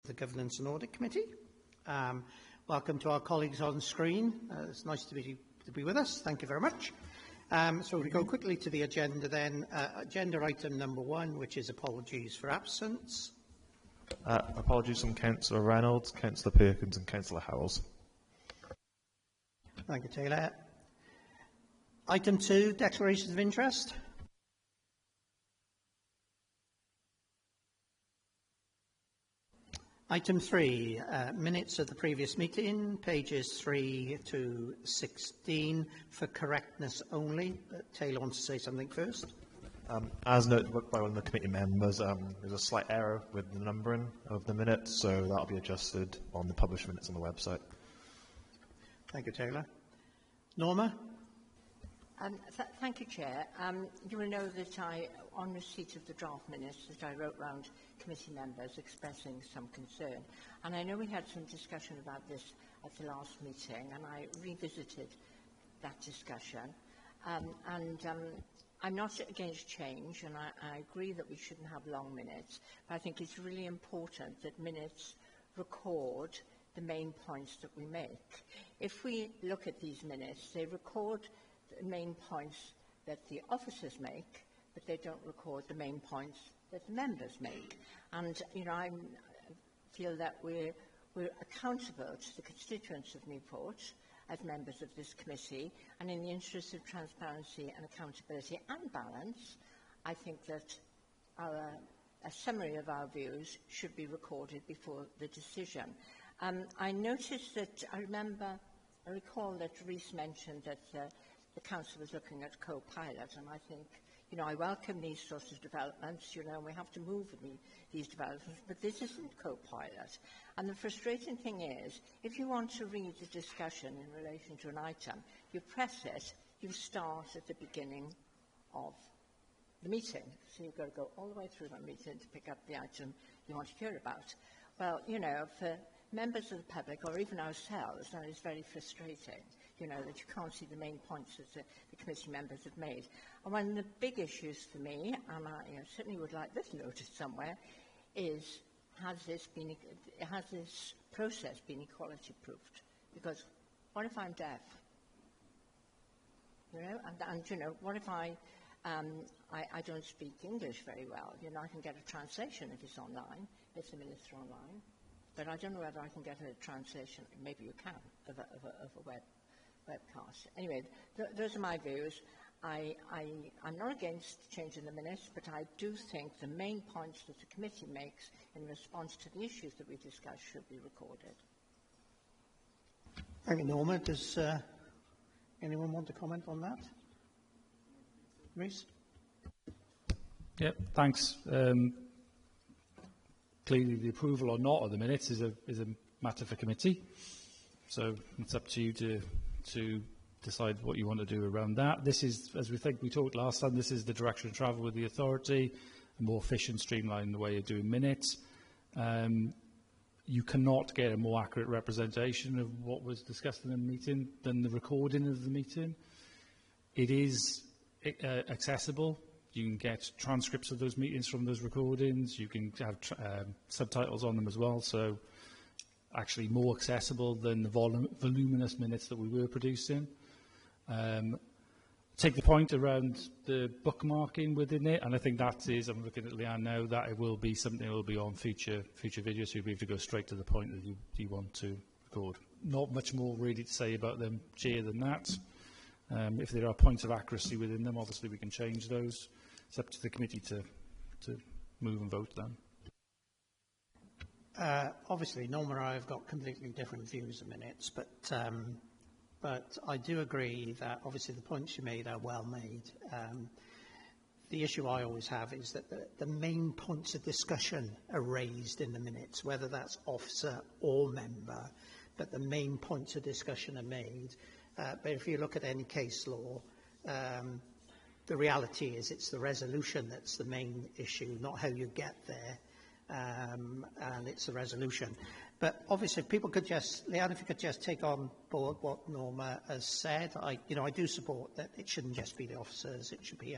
the Governance and Audit Committee. Welcome to our colleagues on screen. It's nice to be with us. Thank you very much. So we go quickly to the agenda then. Agenda item number 1, which is apologies for absence. Apologies from Councillor Reynolds, Councillor Perkins and Councillor Howells. Thank you, Taylor. Item 2, declarations of interest. Item 3, minutes of the previous meeting, pages 3 to 16, for correctness only. Taylor wants to say something first. As noted by one of the committee members, there's a slight error with the numbering of the minutes, so that'll be adjusted on the published minutes on the website. Thank you, Taylor. Norma? Thank you, Chair. You will know that on receipt of the draft minutes, that I wrote round committee members expressing some concern. And I know we had some discussion about this at the last meeting, and I revisited that discussion. I'm not against change, and I agree that we shouldn't have long minutes, but I think it's really important that minutes record the main points that we make. If we look at these minutes, they record the main points that the officers make, but they don't record the main points that the members make. And, you know, I feel that we're accountable to the constituents of Newport as members of this committee, and in the interest of transparency and accountability and balance, I think that a summary of our views should be recorded before the decision. I noticed that, I recall that Rhys mentioned that the Council was looking at co-pilot, and I think, you know, I welcome these sorts of developments, you know, and we have to move with these developments, but this isn't co-pilot. And the frustrating thing is, if you want to read the discussion in relation to an item, you press it, you start at the beginning of the meeting. So you've got to go all the way through the meeting to pick up the item you want to hear about. Well, you know, for members of the public, or even ourselves, that is very frustrating, you know, that you can't see the main points that the committee members have made. And one of the big issues for me, and I certainly would like this noted somewhere, is has this process been equality proofed? Because what if I'm deaf? You know, and you know, what if I don't speak English very well? You know, I can get a translation if it's online, if the minutes are online. But I don't know whether I can get a translation, maybe you can, of a webcast. Anyway, those are my views. I'm not against changing the minutes, but I do think the main points that the committee makes in response to the issues that we discussed should be recorded. Thank you, Norma. Does anyone want to comment on that? Rhys? Yep, thanks. Clearly, the approval or not of the minutes is a matter for committee, so it's up to you to decide what you want to do around that. This is, as we talked last time, this is the direction of travel with the authority, a more efficient, streamlined way of doing minutes. You cannot get a more accurate representation of what was discussed in the meeting than the recording of the meeting. It is accessible. You can get transcripts of those meetings from those recordings. You can have subtitles on them as well, so actually more accessible than the voluminous minutes that we were producing. Take the point around the bookmarking within it, and I think that is, I'm looking at Leanne now, that it will be something that will be on future videos, so you'll be able to go straight to the point that you want to record. Not much more really to say about them, Chair, than that. If there are points of accuracy within them, obviously we can change those. It's up to the committee to move and vote them. Obviously, Norma and I have got completely different views of minutes, but I do agree that obviously the points you made are well made. The issue I always have is that the main points of discussion are raised in the minutes, whether that's officer or member, but the main points of discussion are made. But if you look at any case law, the reality is it's the resolution that's the main issue, not how you get there, and it's the resolution. But obviously, if people could just, Leanne, if you could just take on board what Norma has said, I do support that it shouldn't just be the officers. It should be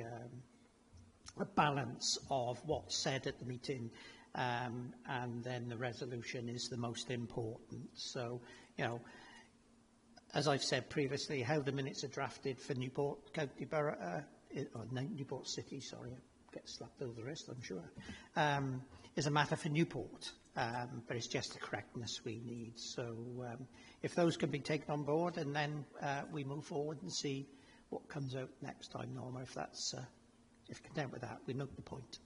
a balance of what's said at the meeting and then the resolution is the most important. So, you know, as I've said previously, how the minutes are drafted for Newport County Borough, or Newport City, sorry, I get slapped over the wrist, I'm sure, is a matter for Newport, but it's just the correctness we need. So if those can be taken on board, and then we move forward and see what comes out next time, Norma, if that's, if content with that, we note the point.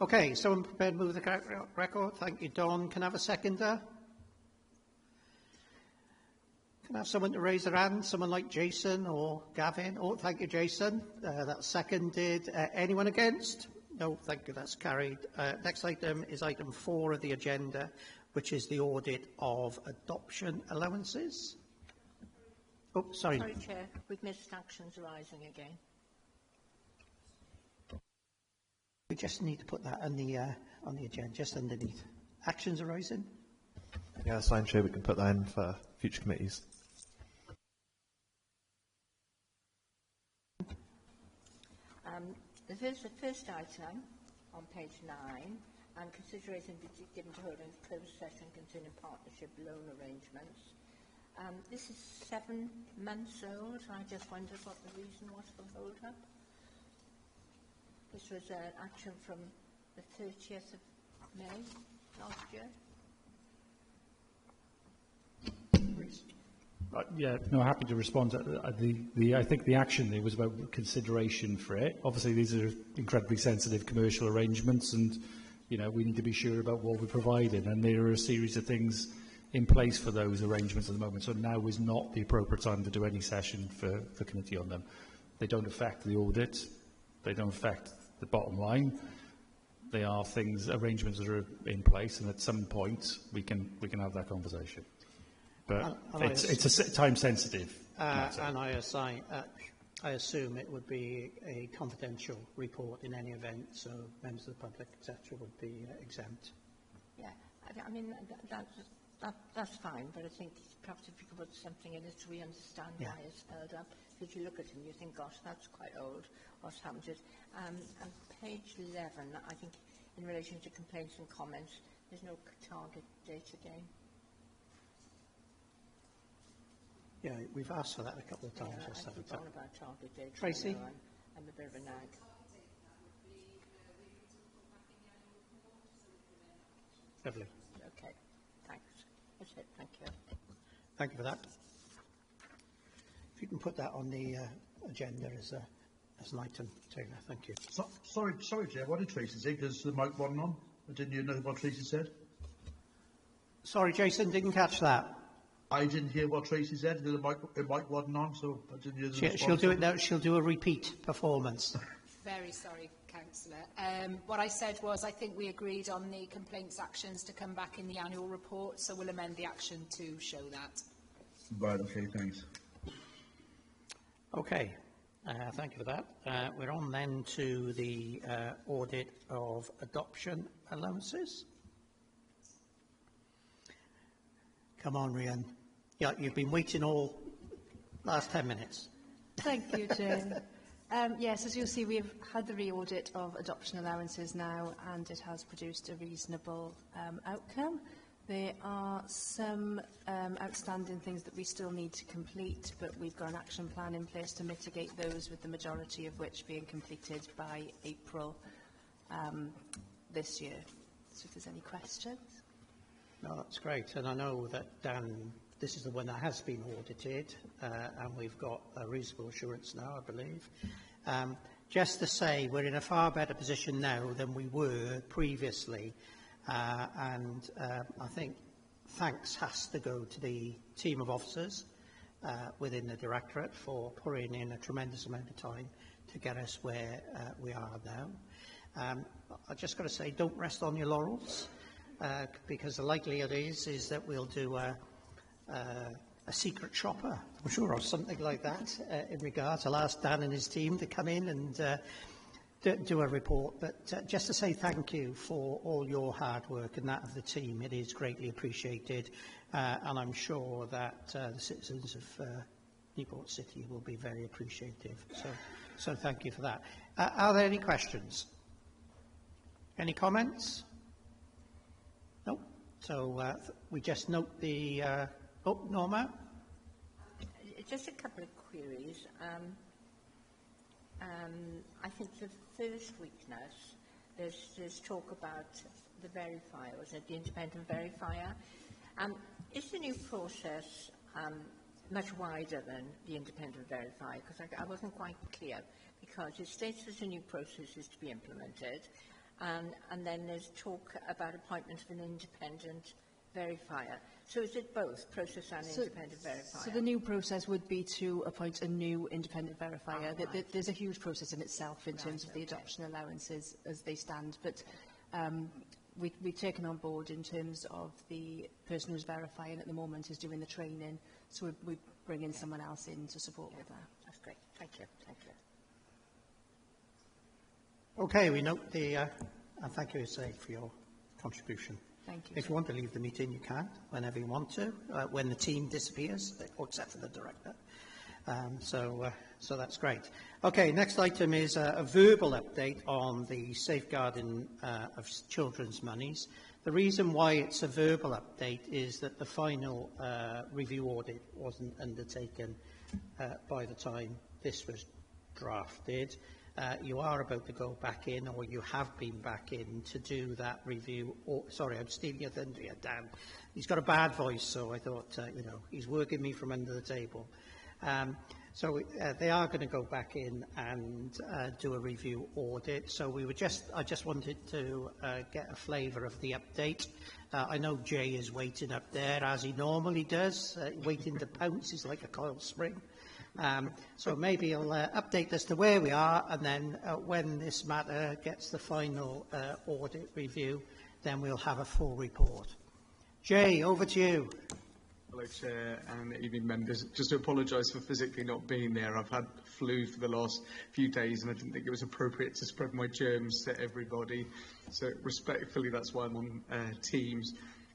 Okay, someone prepared to move the correct record? Thank you, Don. Can I have a seconder? Can I have someone to raise their hand? Someone like Jason or Gavin? Oh, thank you, Jason. That's seconded. Anyone against? No, thank you. That's carried. Next item is item 4 of the agenda, which is the audit of adoption allowances. Oh, sorry. Sorry, Chair. We've missed actions arising again. We just need to put that on the agenda, just underneath. Actions arising? Yeah, that's fine, Chair. We can put that in for future committees. The first item on page 9, and consideration be given to hold in closed session concerning partnership loan arrangements. This is 7 months old. I just wondered what the reason was for the hold-up. This was an action from the 30th of May last year. Yeah, no, happy to respond. I think the action there was about consideration for it. Obviously, these are incredibly sensitive commercial arrangements, and you know we need to be sure about what we're providing. And there are a series of things in place for those arrangements at the moment. So now is not the appropriate time to do any session for the committee on them. They don't affect the audit. They don't affect the bottom line. They are arrangements that are in place, and at some point we can have that conversation. But it's a time-sensitive matter. And I assume it would be a confidential report in any event, so members of the public, etc., would be exempt. Yeah, I mean, that's fine, but I think perhaps if you could put something in it so we understand why it's held up. If you look at it and you think, gosh, that's quite old, what's happened to it? And page 11, I think, in relation to complaints and comments, there's no target date again. Yeah, we've asked for that a couple of times. Yeah, I keep on about target date. Tracy? You know, I'm a bit of a nag. Lovely. Okay, thanks. That's it, thank you. Thank you for that. If you can put that on the agenda as an item, Taylor, thank you. Sorry, Chair, what did Tracy say? Because the mic wasn't on. Didn't you know what Tracy said? Sorry, Jason, didn't catch that. I didn't hear what Tracy said. The mic wasn't on, so I didn't hear the response. She'll do it now. She'll do a repeat performance. Very sorry, Councillor. What I said was I think we agreed on the complaints actions to come back in the annual report, so we'll amend the action to show that. Right, okay, thanks. Okay, thank you for that. We're on then to the audit of adoption allowances. Come on, Rhian. Yeah, you've been waiting all last 10 minutes. Thank you, Jane. Yes, as you'll see, we've had the re-audit of adoption allowances now, and it has produced a reasonable outcome. There are some outstanding things that we still need to complete, but we've got an action plan in place to mitigate those, with the majority of which being completed by April this year. So if there's any questions. No, that's great. And I know that, Dan, this is the one that has been audited, and we've got a reasonable assurance now, I believe. Just to say, we're in a far better position now than we were previously. And I think thanks has to go to the team of officers within the Directorate for putting in a tremendous amount of time to get us where we are now. I've just got to say, don't rest on your laurels. Because the likelihood is that we'll do a secret shopper, I'm sure, or something like that in regards. I'll ask Dan and his team to come in and do a report. But just to say thank you for all your hard work and that of the team. It is greatly appreciated, and I'm sure that the citizens of Newport City will be very appreciative. So thank you for that. Are there any questions? Any comments? So we just note the... oh, Norma? Just a couple of queries. I think the first weakness, there's talk about the verifier, was it the independent verifier? Is the new process much wider than the independent verifier? Because I wasn't quite clear, because it states there's a new process is to be implemented, and then there's talk about appointment of an independent verifier. So is it both process and independent verifier? So the new process would be to appoint a new independent verifier. There's a huge process in itself in terms of the adoption allowances as they stand, but we've taken on board in terms of the person who's verifying at the moment is doing the training, so we bring in someone else in to support with that. That's great. Thank you. Thank you. Okay, we note the... and thank you, Say, for your contribution. Thank you. If you want to leave the meeting, you can, whenever you want to, when the team disappears, except for the director. So that's great. Okay, next item is a verbal update on the safeguarding of children's monies. The reason why it's a verbal update is that the final review audit wasn't undertaken by the time this was drafted. You are about to go back in, or you have been back in, to do that review. Sorry, I'm stealing your thunder here, Dan. He's got a bad voice, so I thought, he's working me from under the table. So they are going to go back in and do a review audit. So I just wanted to get a flavour of the update. I know Jay is waiting up there, as he normally does, waiting to pounce. He's like a coiled spring. So maybe he'll update us to where we are, and then when this matter gets the final audit review, then we'll have a full report. Jay, over to you. Hello, Chair and evening members. Just to apologise for physically not being there. I've had flu for the last few days, and I didn't think it was appropriate to spread my germs to everybody. So respectfully, that's why I'm on Teams.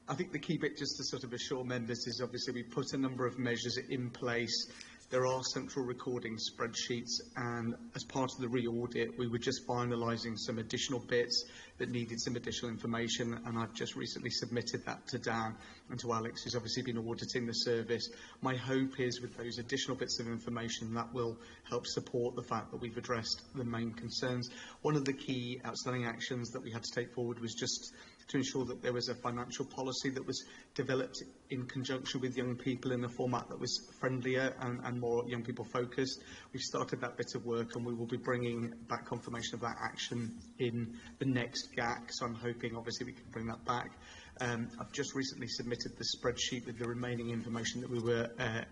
I think the key bit, just to sort of assure members, is obviously we put a number of measures in place. There are central recording spreadsheets, and as part of the re-audit, we were just finalising some additional bits that needed some additional information, and I've just recently submitted that to Dan and to Alex, who's obviously been auditing the service. My hope is, with those additional bits of information, that will help support the fact that we've addressed the main concerns. One of the key outstanding actions that we had to take forward was just to ensure that there was a financial policy that was developed in conjunction with young people in a format that was friendlier and more young people focused. We've started that bit of work, and we will be bringing back confirmation of that action in the next GAC, so I'm hoping obviously we can bring that back. I've just recently submitted the spreadsheet with the remaining information that we were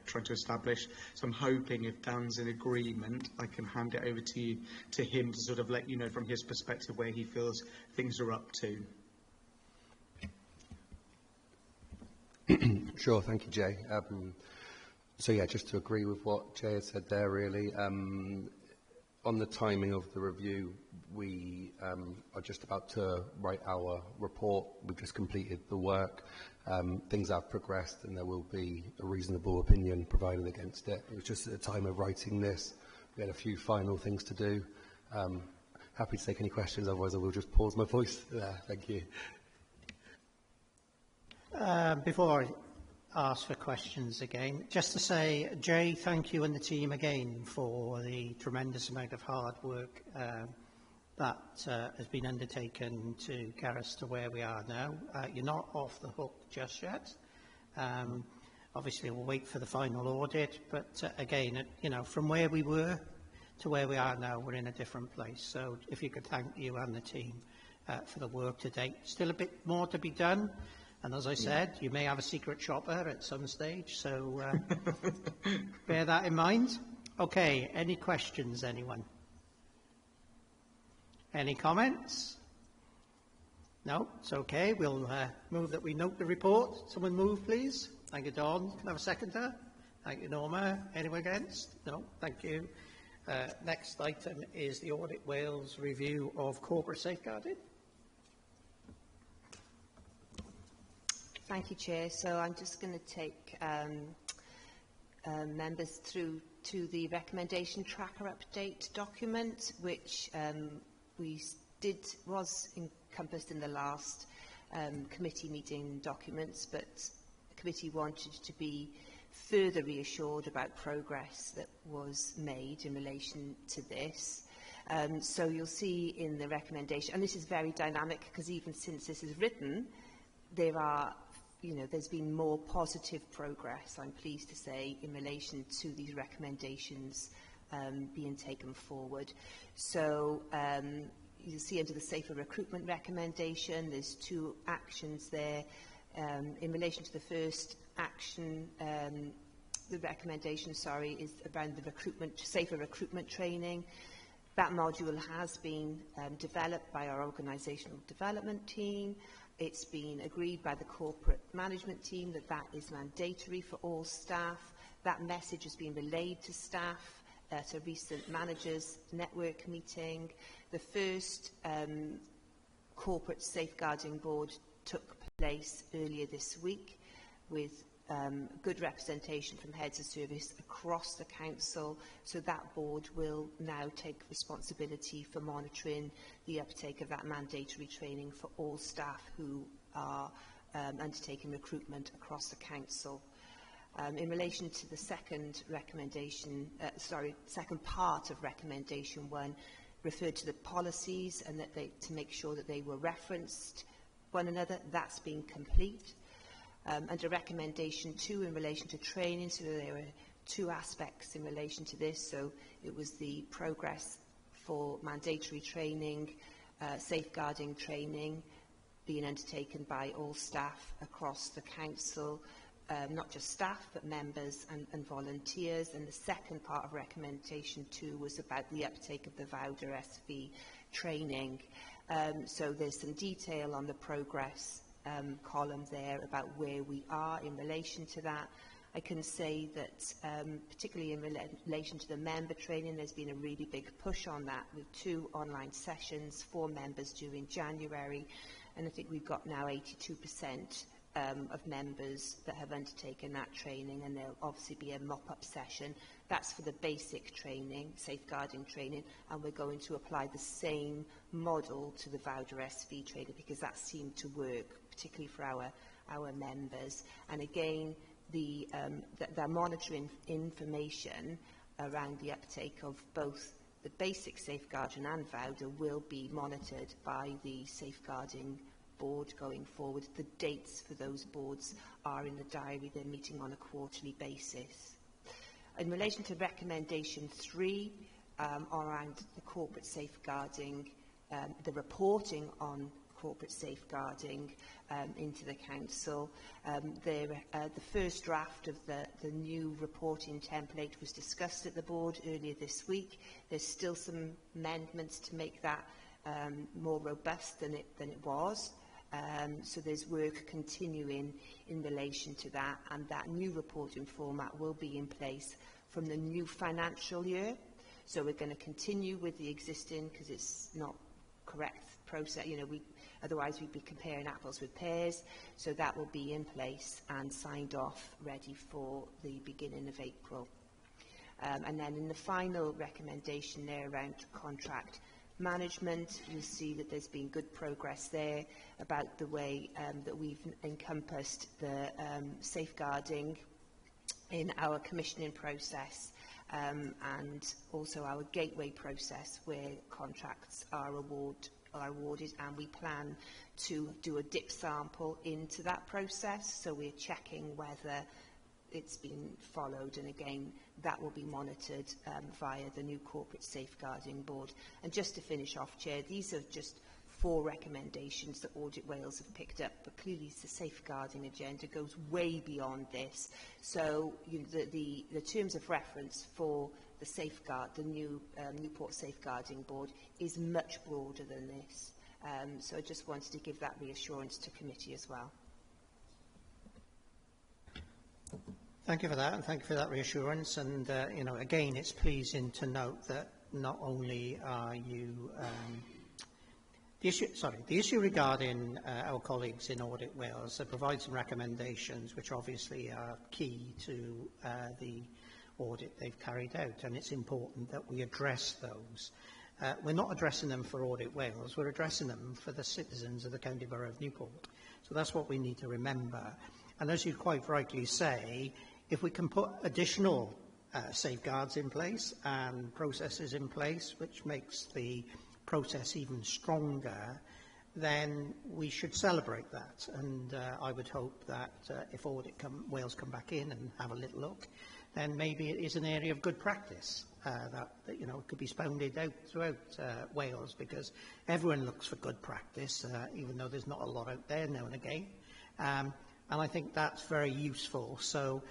trying to establish, so I'm hoping if Dan's in agreement, I can hand it over to him to sort of let you know from his perspective where he feels things are up to. Sure, thank you, Jay. So yeah, just to agree with what Jay has said there, really. On the timing of the review, we are just about to write our report. We've just completed the work. Things have progressed, and there will be a reasonable opinion provided against it. It was just at the time of writing this, we had a few final things to do. Happy to take any questions, otherwise I will just pause my voice there. Thank you. Before I ask for questions again, just to say, Jay, thank you and the team again for the tremendous amount of hard work that has been undertaken to get us to where we are now. You're not off the hook just yet. Obviously, we'll wait for the final audit, but again, from where we were to where we are now, we're in a different place. So if you could thank you and the team for the work to date. Still a bit more to be done. And as I said, you may have a secret shopper at some stage, so bear that in mind. Okay, any questions, anyone? Any comments? No, it's okay. We'll move that we note the report. Someone move, please. Thank you, Dawn. Can I have a seconder? Thank you, Norma. Anyone against? No, thank you. Next item is the Audit Wales review of corporate safeguarding. Thank you, Chair. So I'm just going to take members through to the recommendation tracker update document, which was encompassed in the last committee meeting documents, but the committee wanted to be further reassured about progress that was made in relation to this. So you'll see in the recommendation, and this is very dynamic because even since this is written, there's been more positive progress, I'm pleased to say, in relation to these recommendations being taken forward. So you'll see under the safer recruitment recommendation, there's 2 actions there. In relation to the first action, the recommendation, is around the safer recruitment training. That module has been developed by our organisational development team. It's been agreed by the corporate management team that that is mandatory for all staff. That message has been relayed to staff at a recent managers network meeting. The first corporate safeguarding board took place earlier this week with good representation from heads of service across the council, so that board will now take responsibility for monitoring the uptake of that mandatory training for all staff who are undertaking recruitment across the council. In relation to the second recommendation, second part of recommendation 1, referred to the policies and that to make sure that they were referenced one another. That's been complete. Under recommendation 2 in relation to training, so there were 2 aspects in relation to this. So it was the progress for mandatory training, safeguarding training being undertaken by all staff across the council, not just staff but members and volunteers. And the second part of recommendation 2 was about the uptake of the VAUDA SV training. So there's some detail on the progress column there about where we are in relation to that. I can say that particularly in relation to the member training, there's been a really big push on that with 2 online sessions for members during January, and I think we've got now 82% of members that have undertaken that training, and there'll obviously be a mop-up session. That's for the basic training, safeguarding training, and we're going to apply the same model to the VAUDA SV training because that seemed to work, particularly for our members. And again, they're monitoring information around the uptake of both the basic safeguarding and VAUDA will be monitored by the safeguarding board going forward. The dates for those boards are in the diary. They're meeting on a quarterly basis. In relation to recommendation 3 around the corporate safeguarding, the reporting on corporate safeguarding into the council, the first draft of the new reporting template was discussed at the board earlier this week. There's still some amendments to make that more robust than it was. So there's work continuing in relation to that, and that new reporting format will be in place from the new financial year. So we're going to continue with the existing because it's not correct process. Otherwise we'd be comparing apples with pears. So that will be in place and signed off, ready for the beginning of April. And then in the final recommendation there around contract management, you see that there's been good progress there about the way that we've encompassed the safeguarding in our commissioning process and also our gateway process where contracts are awarded, and we plan to do a dip sample into that process, so we're checking whether it's been followed, and again that will be monitored via the new corporate safeguarding board. And just to finish off, Chair, these are just 4 recommendations that Audit Wales have picked up, but clearly the safeguarding agenda goes way beyond this. So the terms of reference for the new Newport Safeguarding Board is much broader than this. So I just wanted to give that reassurance to committee as well. Thank you for that, and thank you for that reassurance. And again, it's pleasing to note that not only are you the issue regarding our colleagues in Audit Wales provide some recommendations which obviously are key to the audit they've carried out, and it's important that we address those. We're not addressing them for Audit Wales, we're addressing them for the citizens of the County Borough of Newport. So that's what we need to remember. And as you quite rightly say, if we can put additional safeguards in place and processes in place, which makes the process even stronger, then we should celebrate that. And I would hope that if Wales come back in and have a little look, then maybe it is an area of good practice that you know could be spounded out throughout Wales, because everyone looks for good practice, even though there's not a lot out there now and again. And I think that's very useful. So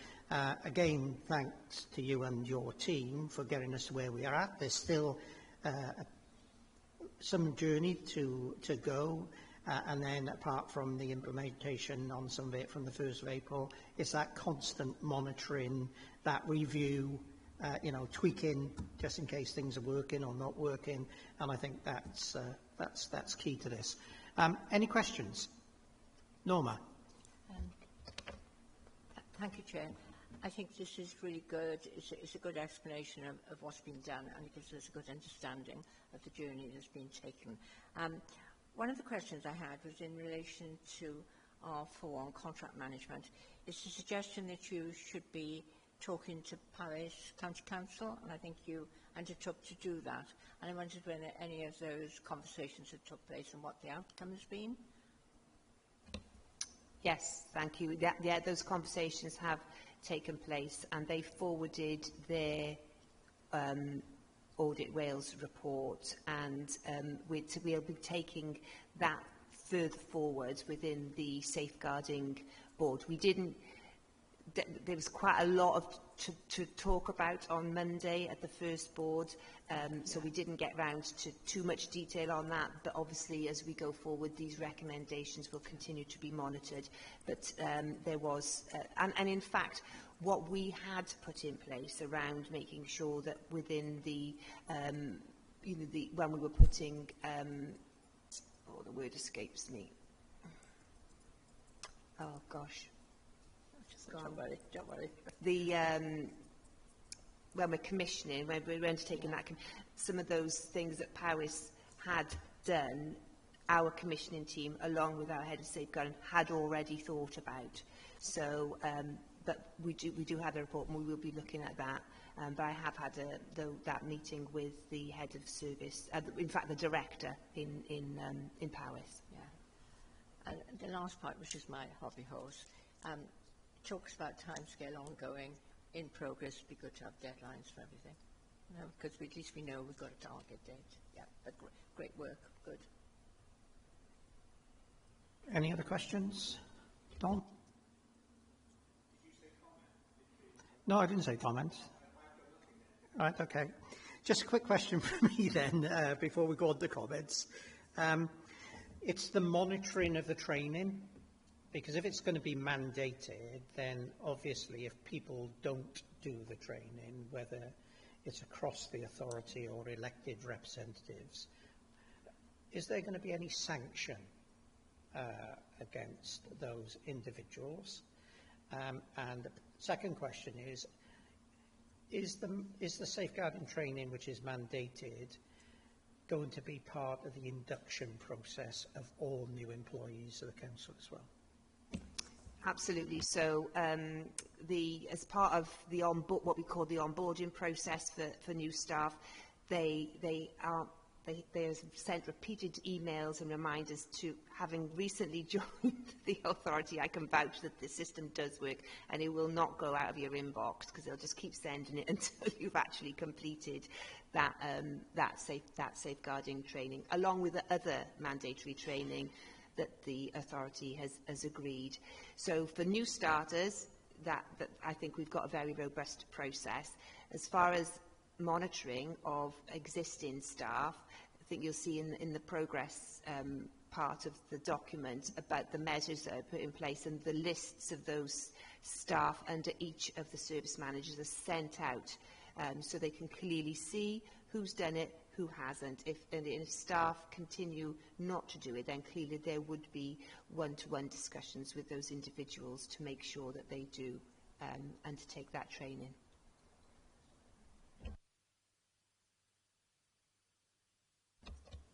again, thanks to you and your team for getting us to where we are at. There's still some journey to go, and then apart from the implementation on some of it from the 1st of April, it's that constant monitoring, that review, you know, tweaking just in case things are working or not working, and I think that's key to this. Any questions? Norma. Thank you, Chair. I think this is really good. It's a good explanation of what's been done, and it gives us a good understanding of the journey that's been taken. One of the questions I had was in relation to R4 on contract management. It's a suggestion that you should be talking to Paris County Council, and I think you undertook to do that. And I wondered whether any of those conversations had took place and what the outcome has been. Yes, thank you. Yeah, those conversations have taken place, and they forwarded their Audit Wales report, and we'll be taking that further forward within the safeguarding board. There was quite a lot to talk about on Monday at the first board, so we didn't get round to too much detail on that, but obviously as we go forward these recommendations will continue to be monitored. But there was, and in fact, what we had put in place around making sure that within the, when we were putting, oh, the word escapes me. Oh, gosh. Don't worry, don't worry. When we're commissioning, when we're undertaking that, some of those things that Powys had done, our commissioning team, along with our head of safeguarding, had already thought about. So, but we do have a report, and we will be looking at that. But I have had that meeting with the head of service, in fact, the director in Powys. Yeah. And the last part, which is my hobby horse. Talks about timescale ongoing, in progress. It'd be good to have deadlines for everything, because at least we know we've got a target date. Yeah, but great work, good. Any other questions? Don? Did you say comment? No, I didn't say comments. Right, okay. Just a quick question for me then, before we go on to comments. It's the monitoring of the training. Because if it's going to be mandated, then obviously if people don't do the training, whether it's across the authority or elected representatives, is there going to be any sanction against those individuals? And the second question is the safeguarding training which is mandated going to be part of the induction process of all new employees of the council as well? Absolutely. So, as part of the what we call the onboarding process for new staff, they have sent repeated emails and reminders to, having recently joined the authority, I can vouch that the system does work, and it will not go out of your inbox, because they'll just keep sending it until you've actually completed that safeguarding training, along with the other mandatory training that the authority has agreed. So for new starters, that I think we've got a very robust process. As far as monitoring of existing staff, I think you'll see in the progress part of the document about the measures that are put in place, and the lists of those staff under each of the service managers are sent out, so they can clearly see who's done it, who hasn't. If staff continue not to do it, then clearly there would be one-to-one discussions with those individuals to make sure that they do undertake that training.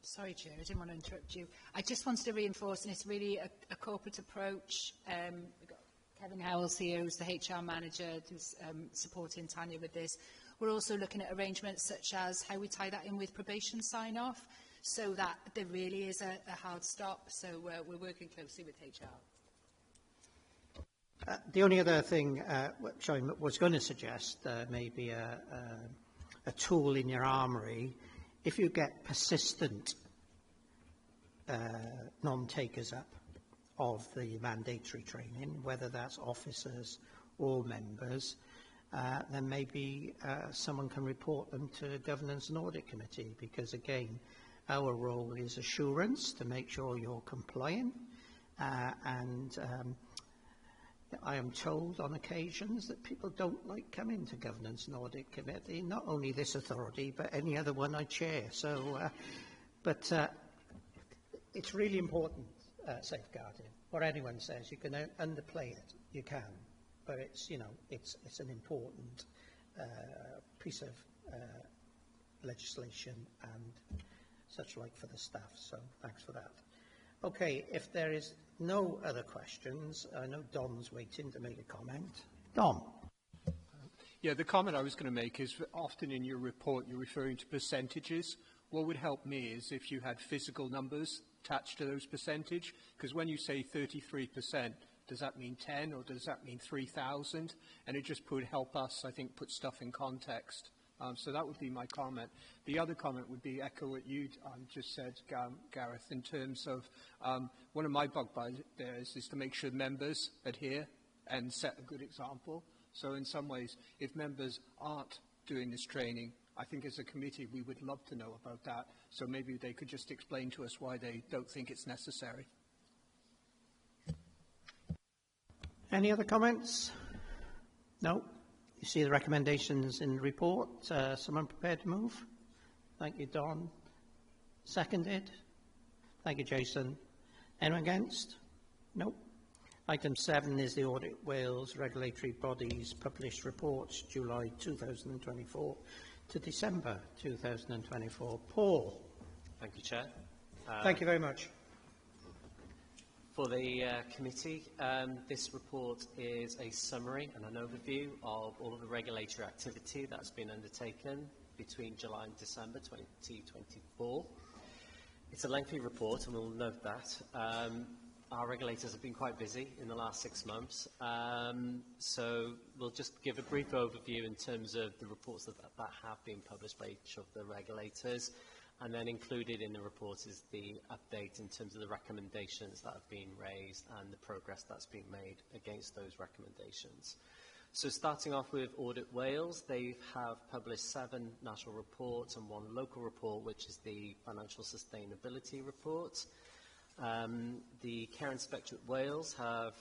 Sorry, Chair, I didn't want to interrupt you. I just wanted to reinforce, and it's really a corporate approach. We've got Kevin Howells here, who's the HR manager, who's supporting Tanya with this. We're also looking at arrangements such as how we tie that in with probation sign-off, so that there really is a hard stop. So we're working closely with HR. The only other thing which I was going to suggest, maybe a tool in your armoury, if you get persistent non-takers up of the mandatory training, whether that's officers or members, then maybe someone can report them to the Governance and Audit Committee, because again, our role is assurance to make sure you're compliant, and I am told on occasions that people don't like coming to Governance and Audit Committee, not only this authority, but any other one I chair. So, it's really important, safeguarding. What anyone says, you can underplay it, you can, but it's, you know, it's an important piece of legislation and such like for the staff. So, thanks for that. Okay, if there is no other questions, I know Don's waiting to make a comment. Don. Yeah, the comment I was going to make is that often in your report you're referring to percentages. What would help me is if you had physical numbers attached to those percentage, because when you say 33%, does that mean 10 or does that mean 3,000? And it just would help us, I think, put stuff in context. So that would be my comment. The other comment would be echo what you just said, Gareth, in terms of one of my bugbears is to make sure members adhere and set a good example. So in some ways, if members aren't doing this training, I think as a committee we would love to know about that. So maybe they could just explain to us why they don't think it's necessary. Any other comments? No? You see the recommendations in the report. Someone prepared to move? Thank you, Don. Seconded? Thank you, Jason. Anyone against? No. Item 7 is the Audit Wales Regulatory Bodies Published Reports, July 2024 to December 2024. Paul. Thank you, Chair. Thank you very much. For the committee, this report is a summary and an overview of all of the regulatory activity that's been undertaken between July and December 2024. It's a lengthy report, and we'll note that. Our regulators have been quite busy in the last 6 months, so we'll just give a brief overview in terms of the reports that have been published by each of the regulators. And then included in the report is the update in terms of the recommendations that have been raised and the progress that's been made against those recommendations. So starting off with Audit Wales, they have published 7 national reports and 1 local report, which is the Financial Sustainability Report. The Care Inspectorate Wales have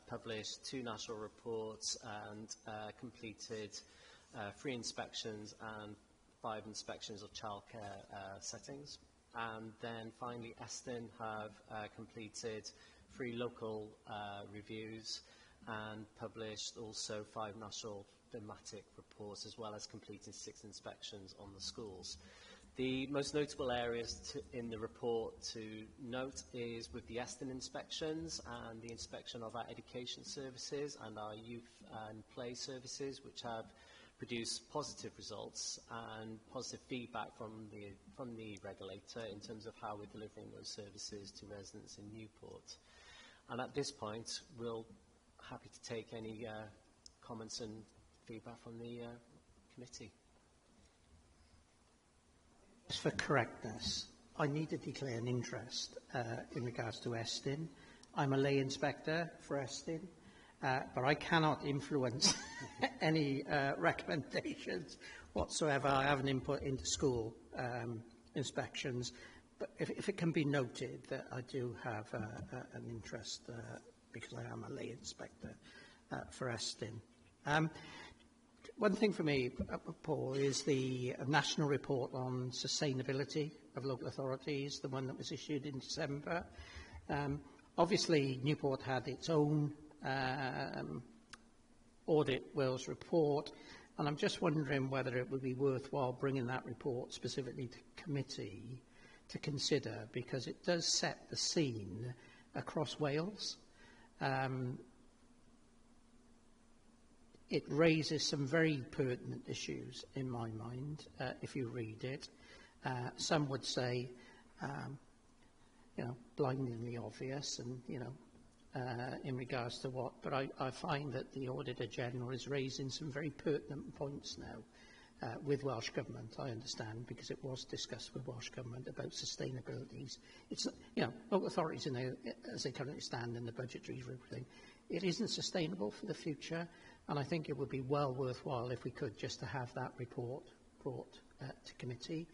published 2 national reports and completed 3 inspections and 5 inspections of childcare settings. And then finally, Eston have completed 3 local reviews and published also 5 national thematic reports, as well as completing 6 inspections on the schools. The most notable areas in the report to note is with the Eston inspections and the inspection of our education services and our youth and play services, which have produce positive results and positive feedback from the regulator in terms of how we're delivering those services to residents in Newport. And at this point, we're happy to take any comments and feedback from the committee. Just for correctness, I need to declare an interest in regards to Eston. I'm a lay inspector for Eston. But I cannot influence any recommendations whatsoever. I have an input into school inspections, but if it can be noted that I do have an interest because I am a lay inspector for Eston. One thing for me, Paul, is the national report on sustainability of local authorities, the one that was issued in December. Obviously, Newport had its own Audit Wales report, and I'm just wondering whether it would be worthwhile bringing that report specifically to committee to consider, because it does set the scene across Wales. It raises some very pertinent issues in my mind, if you read it. Some would say, blindingly obvious, and, in regards to what, but I find that the Auditor General is raising some very pertinent points now with Welsh Government, I understand, because it was discussed with Welsh Government about sustainability. It's, local authorities, as they currently stand in the budgetary thing, it isn't sustainable for the future, and I think it would be well worthwhile if we could just to have that report brought to committee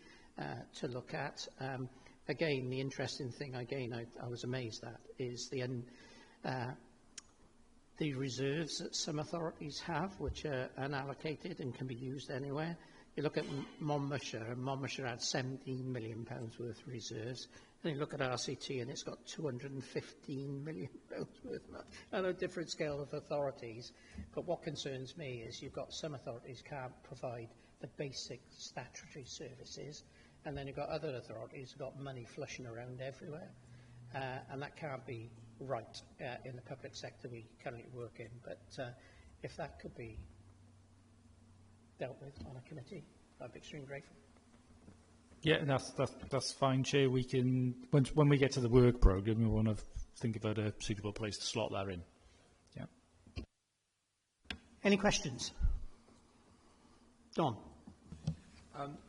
to look at. Again, the interesting thing, I was amazed at, is the reserves that some authorities have, which are unallocated and can be used anywhere. You look at Monmouthshire, and Monmouthshire had £17 million worth of reserves. And you look at RCT, and it's got £215 million worth. I know different scale of authorities, but what concerns me is you've got some authorities can't provide the basic statutory services, and then you've got other authorities who've got money flushing around everywhere, and that can't be right in the public sector we currently work in. But if that could be dealt with on a committee, I'd be extremely grateful. Yeah, that's fine, Chair. We can, when we get to the work programme, we want to think about a suitable place to slot that in. Yeah. Any questions? Don.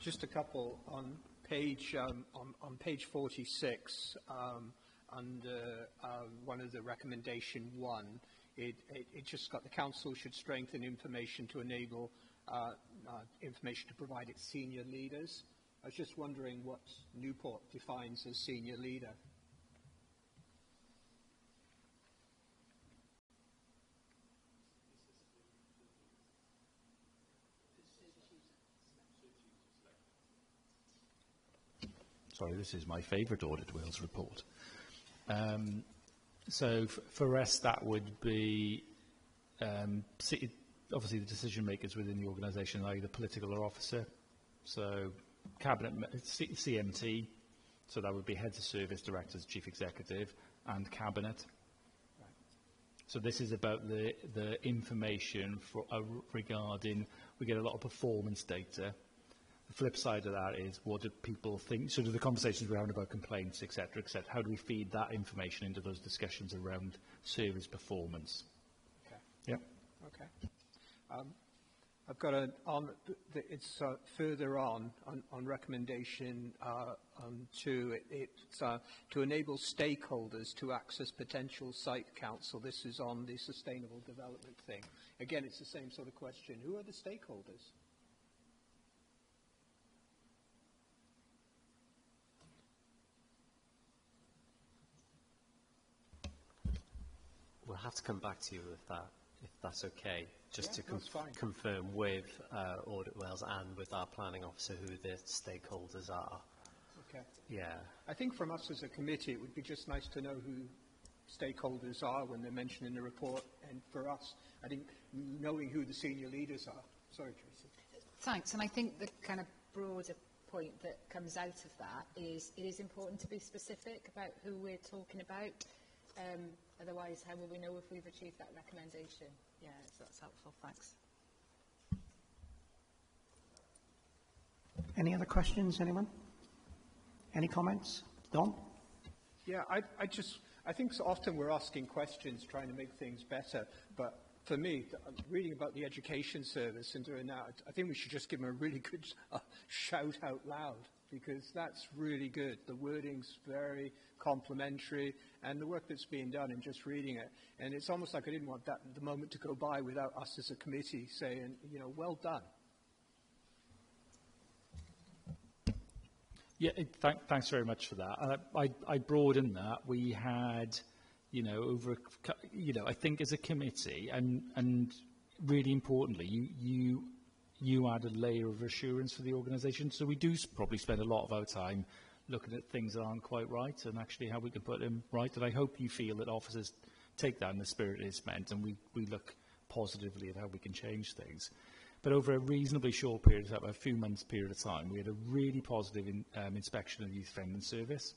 Just a couple on page 46. Under one of the recommendation 1, it just got the council should strengthen information to enable information to provide its senior leaders. I was just wondering what Newport defines as senior leader. Sorry, this is my favourite Audit Wales report. So for us, that would be obviously the decision makers within the organisation, either political or officer. So cabinet, CMT, so that would be heads of service, directors, chief executive, and cabinet. So this is about the information regarding, we get a lot of performance data. The flip side of that is, what do people think, sort of the conversations we're having about complaints, etc., etc. How do we feed that information into those discussions around service performance? Okay. Yep. Okay. I've got it's further on recommendation 2. It's to enable stakeholders to access potential site council. This is on the sustainable development thing. Again, it's the same sort of question. Who are the stakeholders? We'll have to come back to you with that, if that's okay, just to confirm with Audit Wales and with our planning officer who the stakeholders are. Okay. Yeah. I think from us as a committee, it would be just nice to know who stakeholders are when they're mentioned in the report, and for us, I think knowing who the senior leaders are. Sorry, Tracy. Thanks, and I think the kind of broader point that comes out of that is it is important to be specific about who we're talking about. Otherwise, how will we know if we've achieved that recommendation? Yeah, so that's helpful. Thanks. Any other questions, anyone? Any comments? Don? Yeah, I think so often we're asking questions trying to make things better, but for me, reading about the education service and doing that, I think we should just give them a really good shout out loud, because that's really good. The wording's very complimentary, and the work that's being done and just reading it. And it's almost like I didn't want the moment to go by without us as a committee saying, well done. Yeah, thanks very much for that. I broadened that. We had, I think as a committee, and really importantly, you add a layer of assurance for the organisation. So we do probably spend a lot of our time looking at things that aren't quite right and actually how we can put them right. And I hope you feel that officers take that in the spirit it's meant, and we look positively at how we can change things. But over a reasonably short period of time, a few months period of time, we had a really positive inspection of the Youth Offending Service,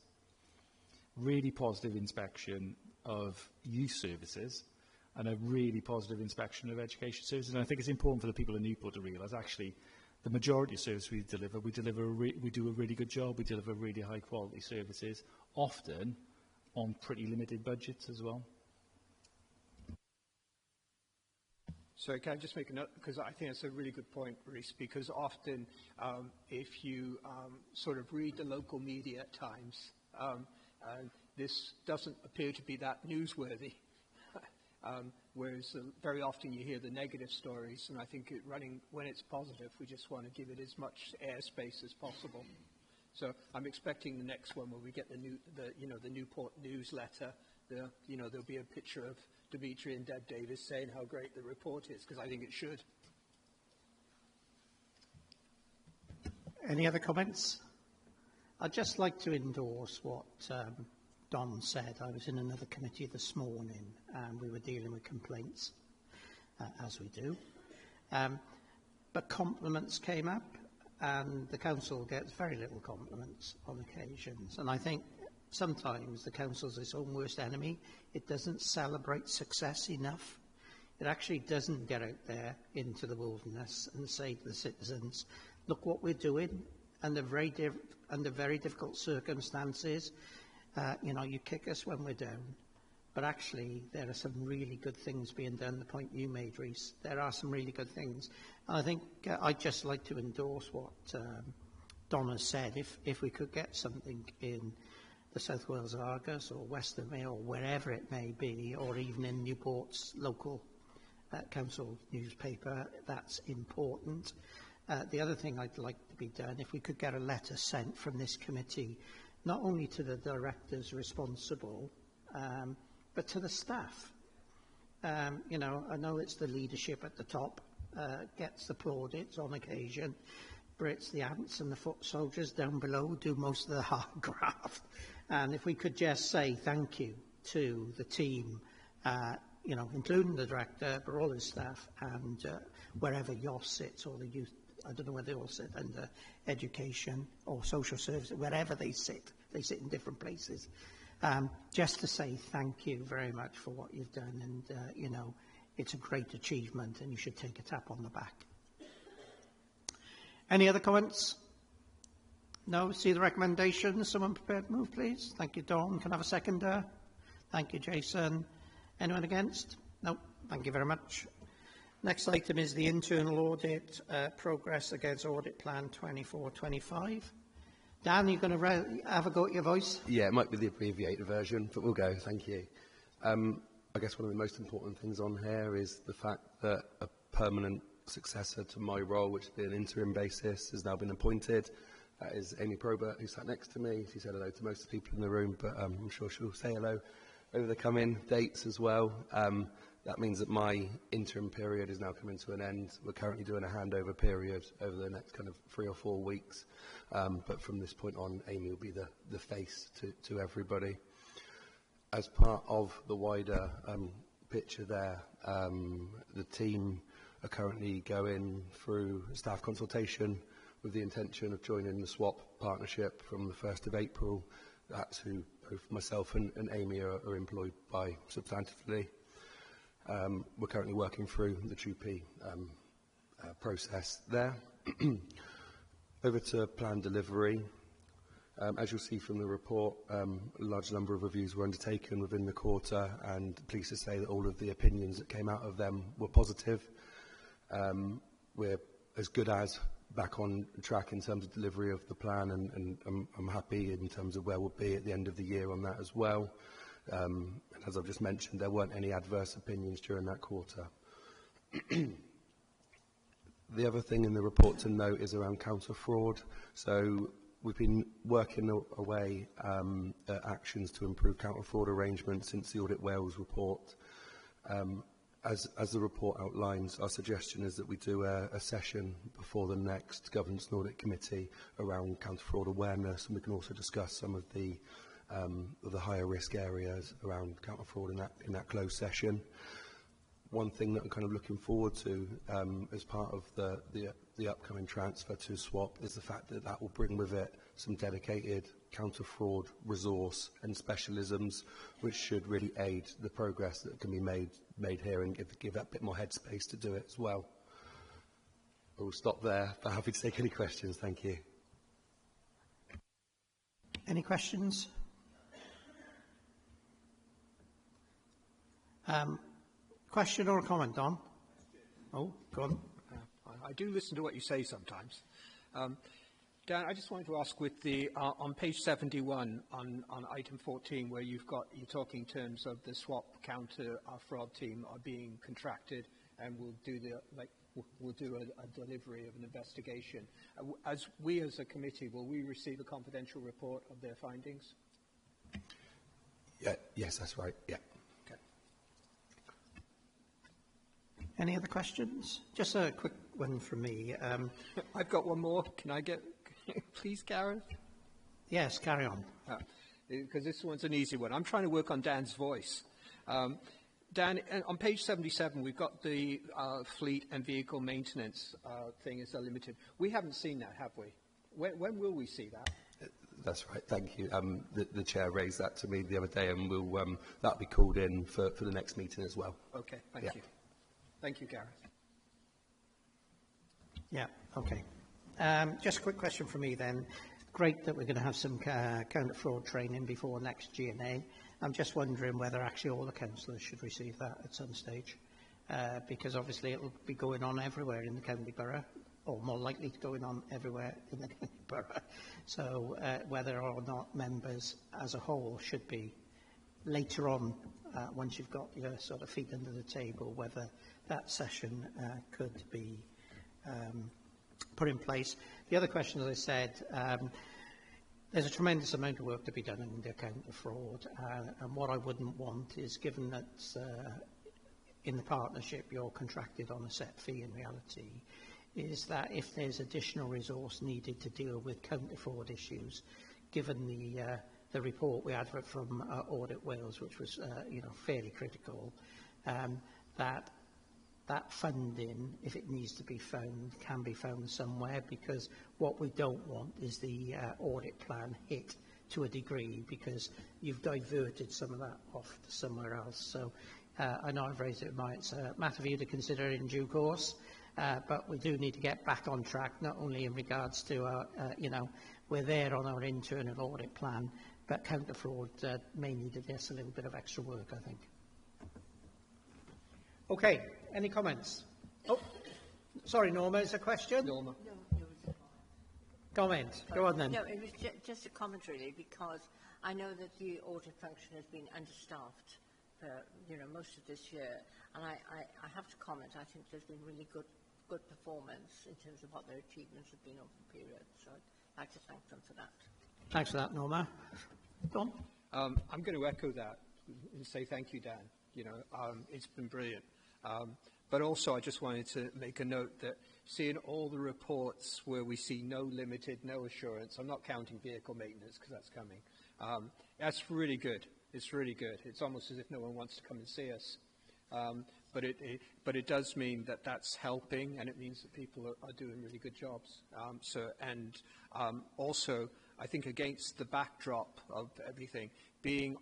really positive inspection of youth services, and a really positive inspection of education services. And I think it's important for the people in Newport to realise, actually, the majority of services we do a really good job. We deliver really high quality services, often on pretty limited budgets as well. So can I just make a note, because I think that's a really good point, Reece, because often if you sort of read the local media at times, this doesn't appear to be that newsworthy, whereas very often you hear the negative stories, and I think when it's positive, we just want to give it as much airspace as possible. So I'm expecting the next one where we get the Newport newsletter. There'll be a picture of Dimitri and Deb Davis saying how great the report is, because I think it should. Any other comments? I'd just like to endorse what Don said. I was in another committee this morning and we were dealing with complaints, as we do. But compliments came up, and the council gets very little compliments on occasions. And I think sometimes the council's its own worst enemy. It doesn't celebrate success enough. It actually doesn't get out there into the wilderness and say to the citizens, look what we're doing under very difficult circumstances. You kick us when we're down. But actually, there are some really good things being done. The point you made, Reece, there are some really good things. And I think I'd just like to endorse what Donna said. If we could get something in the South Wales Argus or Western Mail or wherever it may be, or even in Newport's local council newspaper, that's important. The other thing I'd like to be done, if we could get a letter sent from this committee, not only to the directors responsible, but to the staff. I know it's the leadership at the top gets the plaudits on occasion, but it's the ants and the foot soldiers down below who do most of the hard graft. And if we could just say thank you to the team, including the director, but all his staff, and wherever Yoss sits, or the youth, I don't know where they all sit, under education or social services, wherever they sit in different places. Just to say thank you very much for what you've done, and it's a great achievement, and you should take a tap on the back. Any other comments? No? See the recommendation? Someone prepared to move, please? Thank you, Dawn. Can I have a seconder? Thank you, Jason. Anyone against? No. Thank you very much. Next item is the internal audit progress against audit plan 24-25. Dan, you're going to have a go at your voice? Yeah, it might be the abbreviated version, but we'll go. Thank you. I guess one of the most important things on here is the fact that a permanent successor to my role, which has been an interim basis, has now been appointed. That is Amy Probert, who sat next to me. She said hello to most of the people in the room, but I'm sure she'll say hello over the coming dates as well. That means that my interim period is now coming to an end. We're currently doing a handover period over the next kind of 3 or 4 weeks. But from this point on, Amy will be the face to everybody. As part of the wider picture there, the team are currently going through staff consultation with the intention of joining the SWAP partnership from the 1st of April. That's who both myself and Amy are employed by substantively. We're currently working through the 2P process there. Over to plan delivery. As you'll see from the report, a large number of reviews were undertaken within the quarter, and pleased to say that all of the opinions that came out of them were positive. We're as good as back on track in terms of delivery of the plan, and I'm happy in terms of where we'll be at the end of the year on that as well. As I've just mentioned, there weren't any adverse opinions during that quarter. The other thing in the report to note is around counter-fraud. So we've been working away at actions to improve counter-fraud arrangements since the Audit Wales report. As the report outlines, our suggestion is that we do a session before the next Governance and Audit Committee around counter-fraud awareness, and we can also discuss some of the higher risk areas around counter-fraud in that closed session. one thing that I'm kind of looking forward to as part of the upcoming transfer to swap is the fact that that will bring with it some dedicated counter-fraud resource and specialisms, which should really aid the progress that can be made here and give that bit more headspace to do it as well. I will stop there, but happy to take any questions. Thank you. Any questions? Question or a comment, Don? Oh, go on. I do listen to what you say sometimes. Dan, I just wanted to ask with the, on page 71 on item 14, where you're talking in terms of the swap counter fraud team are being contracted and will do a delivery of an investigation. As a committee, will we receive a confidential report of their findings? Yeah, yes, that's right. Yeah. Okay. Any other questions? Just a quick one from me. I've got one more. Can I get, please, Gareth? Yes, carry on. Because this one's an easy one. I'm trying to work on Dan's voice. Dan, on page 77, we've got the fleet and vehicle maintenance thing as a limited. We haven't seen that, have we? When will we see that? That's right. Thank you. The chair raised that to me the other day, and we'll that'll be called in for the next meeting as well. Okay. Thank you. Thank you, Gareth. Yeah. Okay. Just a quick question for me then. Great that we're going to have some counter fraud training before next G&A. I'm just wondering whether actually all the councillors should receive that at some stage, because obviously it will be going on everywhere in the county borough, or more likely to going on everywhere in the county borough. So whether or not members as a whole should be later on, once you've got your sort of feet under the table, whether that session could be put in place. The other question, as I said, there's a tremendous amount of work to be done in the counter fraud, and what I wouldn't want is, given that in the partnership you're contracted on a set fee in reality, is that if there's additional resource needed to deal with counter fraud issues, given the report we had from Audit Wales, which was fairly critical, that funding, if it needs to be found, can be found somewhere, because what we don't want is the audit plan hit to a degree because you've diverted some of that off to somewhere else. So I know I've raised it, it's a matter for you to consider in due course, but we do need to get back on track, not only in regards to, we're there on our internal audit plan, but counter fraud may need just a little bit of extra work, I think. Okay, any comments? Oh, sorry, Norma, is a question? Norma. No, it was a comment. Go on then. No, it was just a comment really, because I know that the audit function has been understaffed for most of this year, and I have to comment. I think there's been really good performance in terms of what their achievements have been over the period. So I'd like to thank them for that. Thanks for that, Norma. Don? I'm going to echo that and say thank you, Dan. It's been brilliant. But also, I just wanted to make a note that seeing all the reports where we see no limited, no assurance, I'm not counting vehicle maintenance because that's coming, that's really good. It's really good. It's almost as if no one wants to come and see us. But it does mean that that's helping, and it means that people are doing really good jobs. Also, I think against the backdrop of everything, being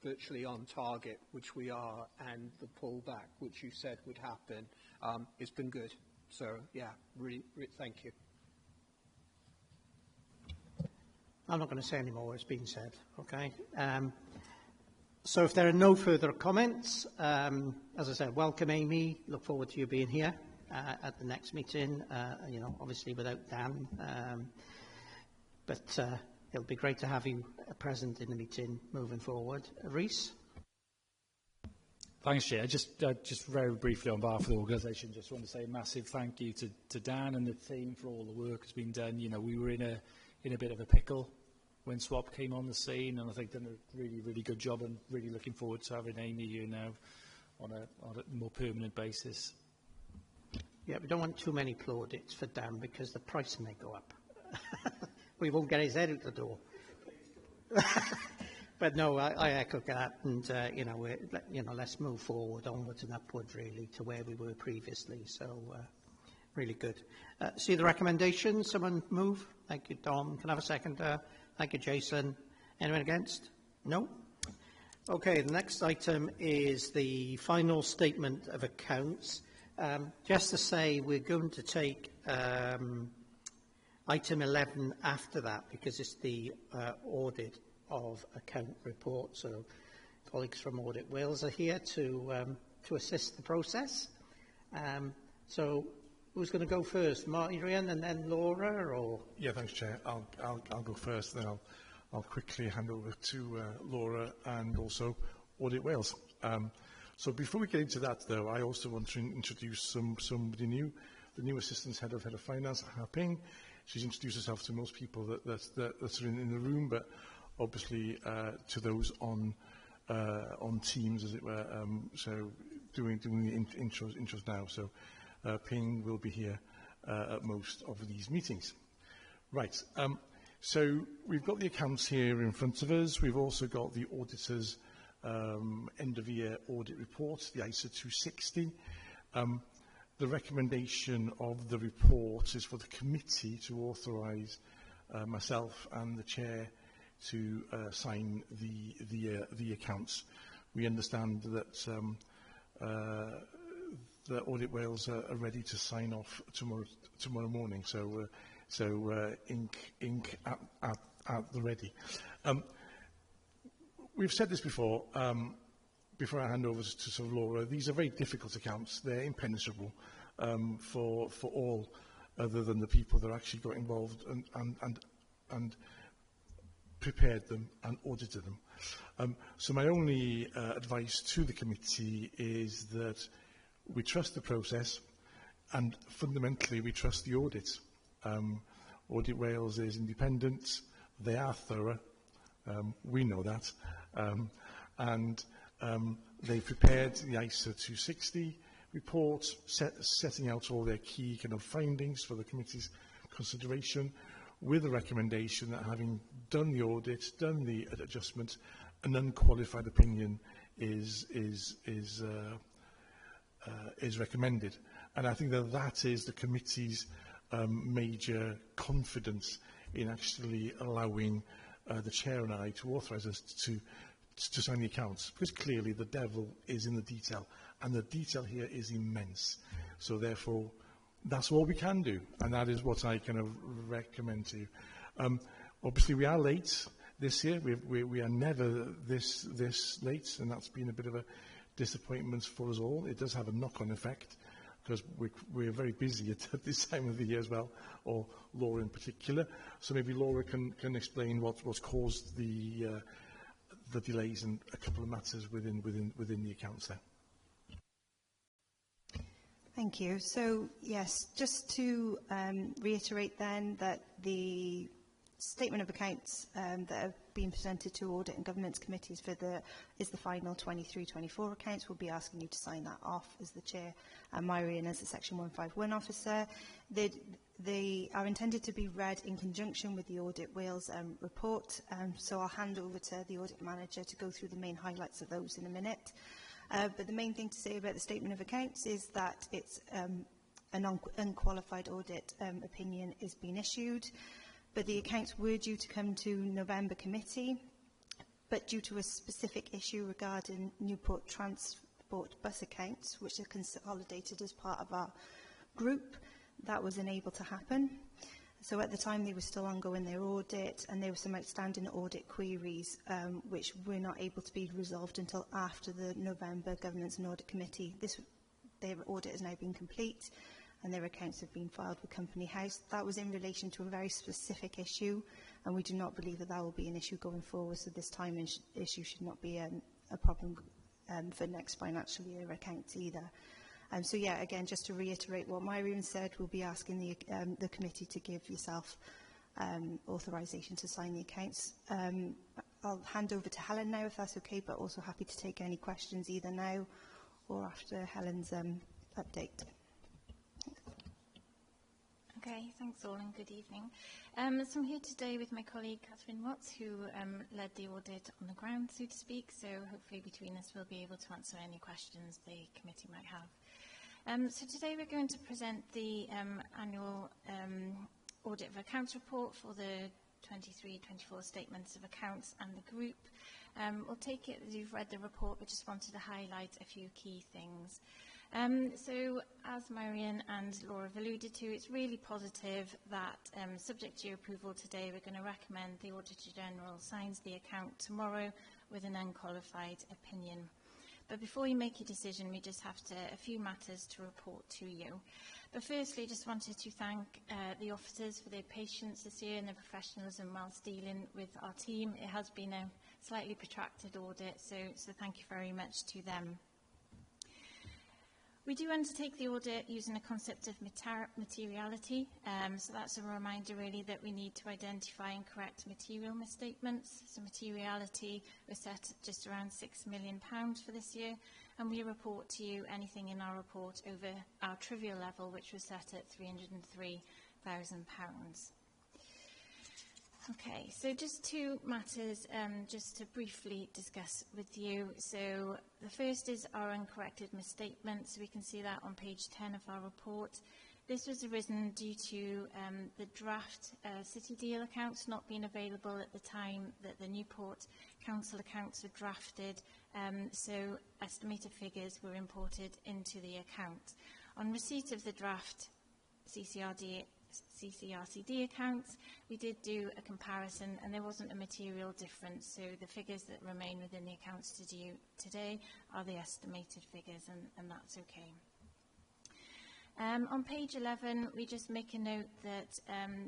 virtually on target, which we are, and the pullback, which you said would happen, it's been good. So, yeah, really thank you. I'm not going to say any more. It's been said, okay? So if there are no further comments, as I said, welcome, Amy. Look forward to you being here at the next meeting, obviously without Dan. But it'll be great to have you present in the meeting moving forward. Rhys? Thanks, Chair. Just very briefly on behalf of the organisation, just want to say a massive thank you to Dan and the team for all the work that's been done. We were in a bit of a pickle when Swap came on the scene, and I think done a really, really good job, and really looking forward to having Amy here now on a more permanent basis. Yeah, we don't want too many plaudits for Dan because the price may go up. We won't get his head out the door. But no, I echo that, and let's move forward, onwards and upwards, really, to where we were previously. So, really good. See the recommendations. Someone move. Thank you, Dom. Can I have a second? Thank you, Jason. Anyone against? No. Okay. The next item is the final statement of accounts. Just to say, we're going to take item 11 after that because it's the audit of account report. So colleagues from Audit Wales are here to assist the process. So who's going to go first? Marian and then Laura, or? Yeah, thanks, Chair. I'll go first, then I'll quickly hand over to Laura and also Audit Wales. So before we get into that, though, I also want to introduce somebody new, the new Assistant Head of Finance, Ha Ping. She's introduced herself to most people that are in the room, but obviously to those on Teams, as it were. So doing the intros now. So Ping will be here at most of these meetings. Right. So we've got the accounts here in front of us. We've also got the auditor's end-of-year audit report, the ISA 260. The recommendation of the report is for the committee to authorise myself and the chair to sign the accounts. We understand that the Audit Wales are ready to sign off tomorrow morning, so ink at the ready. We've said this before. Before I hand over to sort of Laura, these are very difficult accounts. They're impenetrable for all other than the people that actually got involved and prepared them and audited them. So my only advice to the committee is that we trust the process and fundamentally we trust the audit. Audit Wales is independent, they are thorough, we know that, and they prepared the ISA 260 report, setting out all their key kind of findings for the committee's consideration, with a recommendation that having done the audit, done the adjustment, an unqualified opinion is recommended. And I think that is the committee's major confidence in actually allowing the chair and I to authorise us to sign the accounts, because clearly the devil is in the detail, and the detail here is immense. So therefore, that's all we can do, and that is what I kind of recommend to you. Obviously, we are late this year. We are never this late, and that's been a bit of a disappointment for us all. It does have a knock-on effect, because we're very busy at this time of the year as well, or Laura in particular. So maybe Laura can explain what's caused the delays and a couple of matters within the accounts there. Thank you. So yes, just to reiterate then that the statement of accounts that have been presented to Audit and Governance Committees is the final 23-24 accounts. We'll be asking you to sign that off as the Chair and Myrian as the Section 151 Officer. They are intended to be read in conjunction with the Audit Wales report, so I'll hand over to the Audit Manager to go through the main highlights of those in a minute. But the main thing to say about the statement of accounts is that it's an unqualified audit opinion is being issued, but the accounts were due to come to November committee, but due to a specific issue regarding Newport transport bus accounts, which are consolidated as part of our group, that was unable to happen. So at the time they were still ongoing their audit, and there were some outstanding audit queries which were not able to be resolved until after the November Governance and Audit Committee. Their audit has now been complete and their accounts have been filed with Company House. That was in relation to a very specific issue, and we do not believe that will be an issue going forward, so this time issue should not be a problem for next financial year accounts either. So yeah, again, just to reiterate what Myriam said, we'll be asking the committee to give yourself authorisation to sign the accounts. I'll hand over to Helen now, if that's okay, but also happy to take any questions either now or after Helen's update. Okay, thanks all and good evening. So I'm here today with my colleague Catherine Watts, who led the audit on the ground, so to speak, so hopefully between us we'll be able to answer any questions the committee might have. So today we're going to present the annual audit of accounts report for the 23-24 statements of accounts and the group. We'll take it as you've read the report, but just wanted to highlight a few key things. So, as Marion and Laura have alluded to, it's really positive that, subject to your approval today, we're going to recommend the Auditor General signs the account tomorrow with an unqualified opinion. But before you make your decision, we just have a few matters to report to you. But firstly, just wanted to thank the officers for their patience this year and their professionalism whilst dealing with our team. It has been a slightly protracted audit, so thank you very much to them. We do undertake the audit using a concept of materiality, so that's a reminder really that we need to identify and correct material misstatements. So materiality was set at just around £6 million for this year, and we report to you anything in our report over our trivial level, which was set at £303,000. Okay, so just two matters just to briefly discuss with you. So the first is our uncorrected misstatements. We can see that on page 10 of our report. This was arisen due to the draft city deal accounts not being available at the time that the Newport council accounts were drafted, so estimated figures were imported into the account. On receipt of the draft CCRCD accounts, we did do a comparison and there wasn't a material difference, so the figures that remain within the accounts to do today are the estimated figures, and that's okay. On page 11, we just make a note that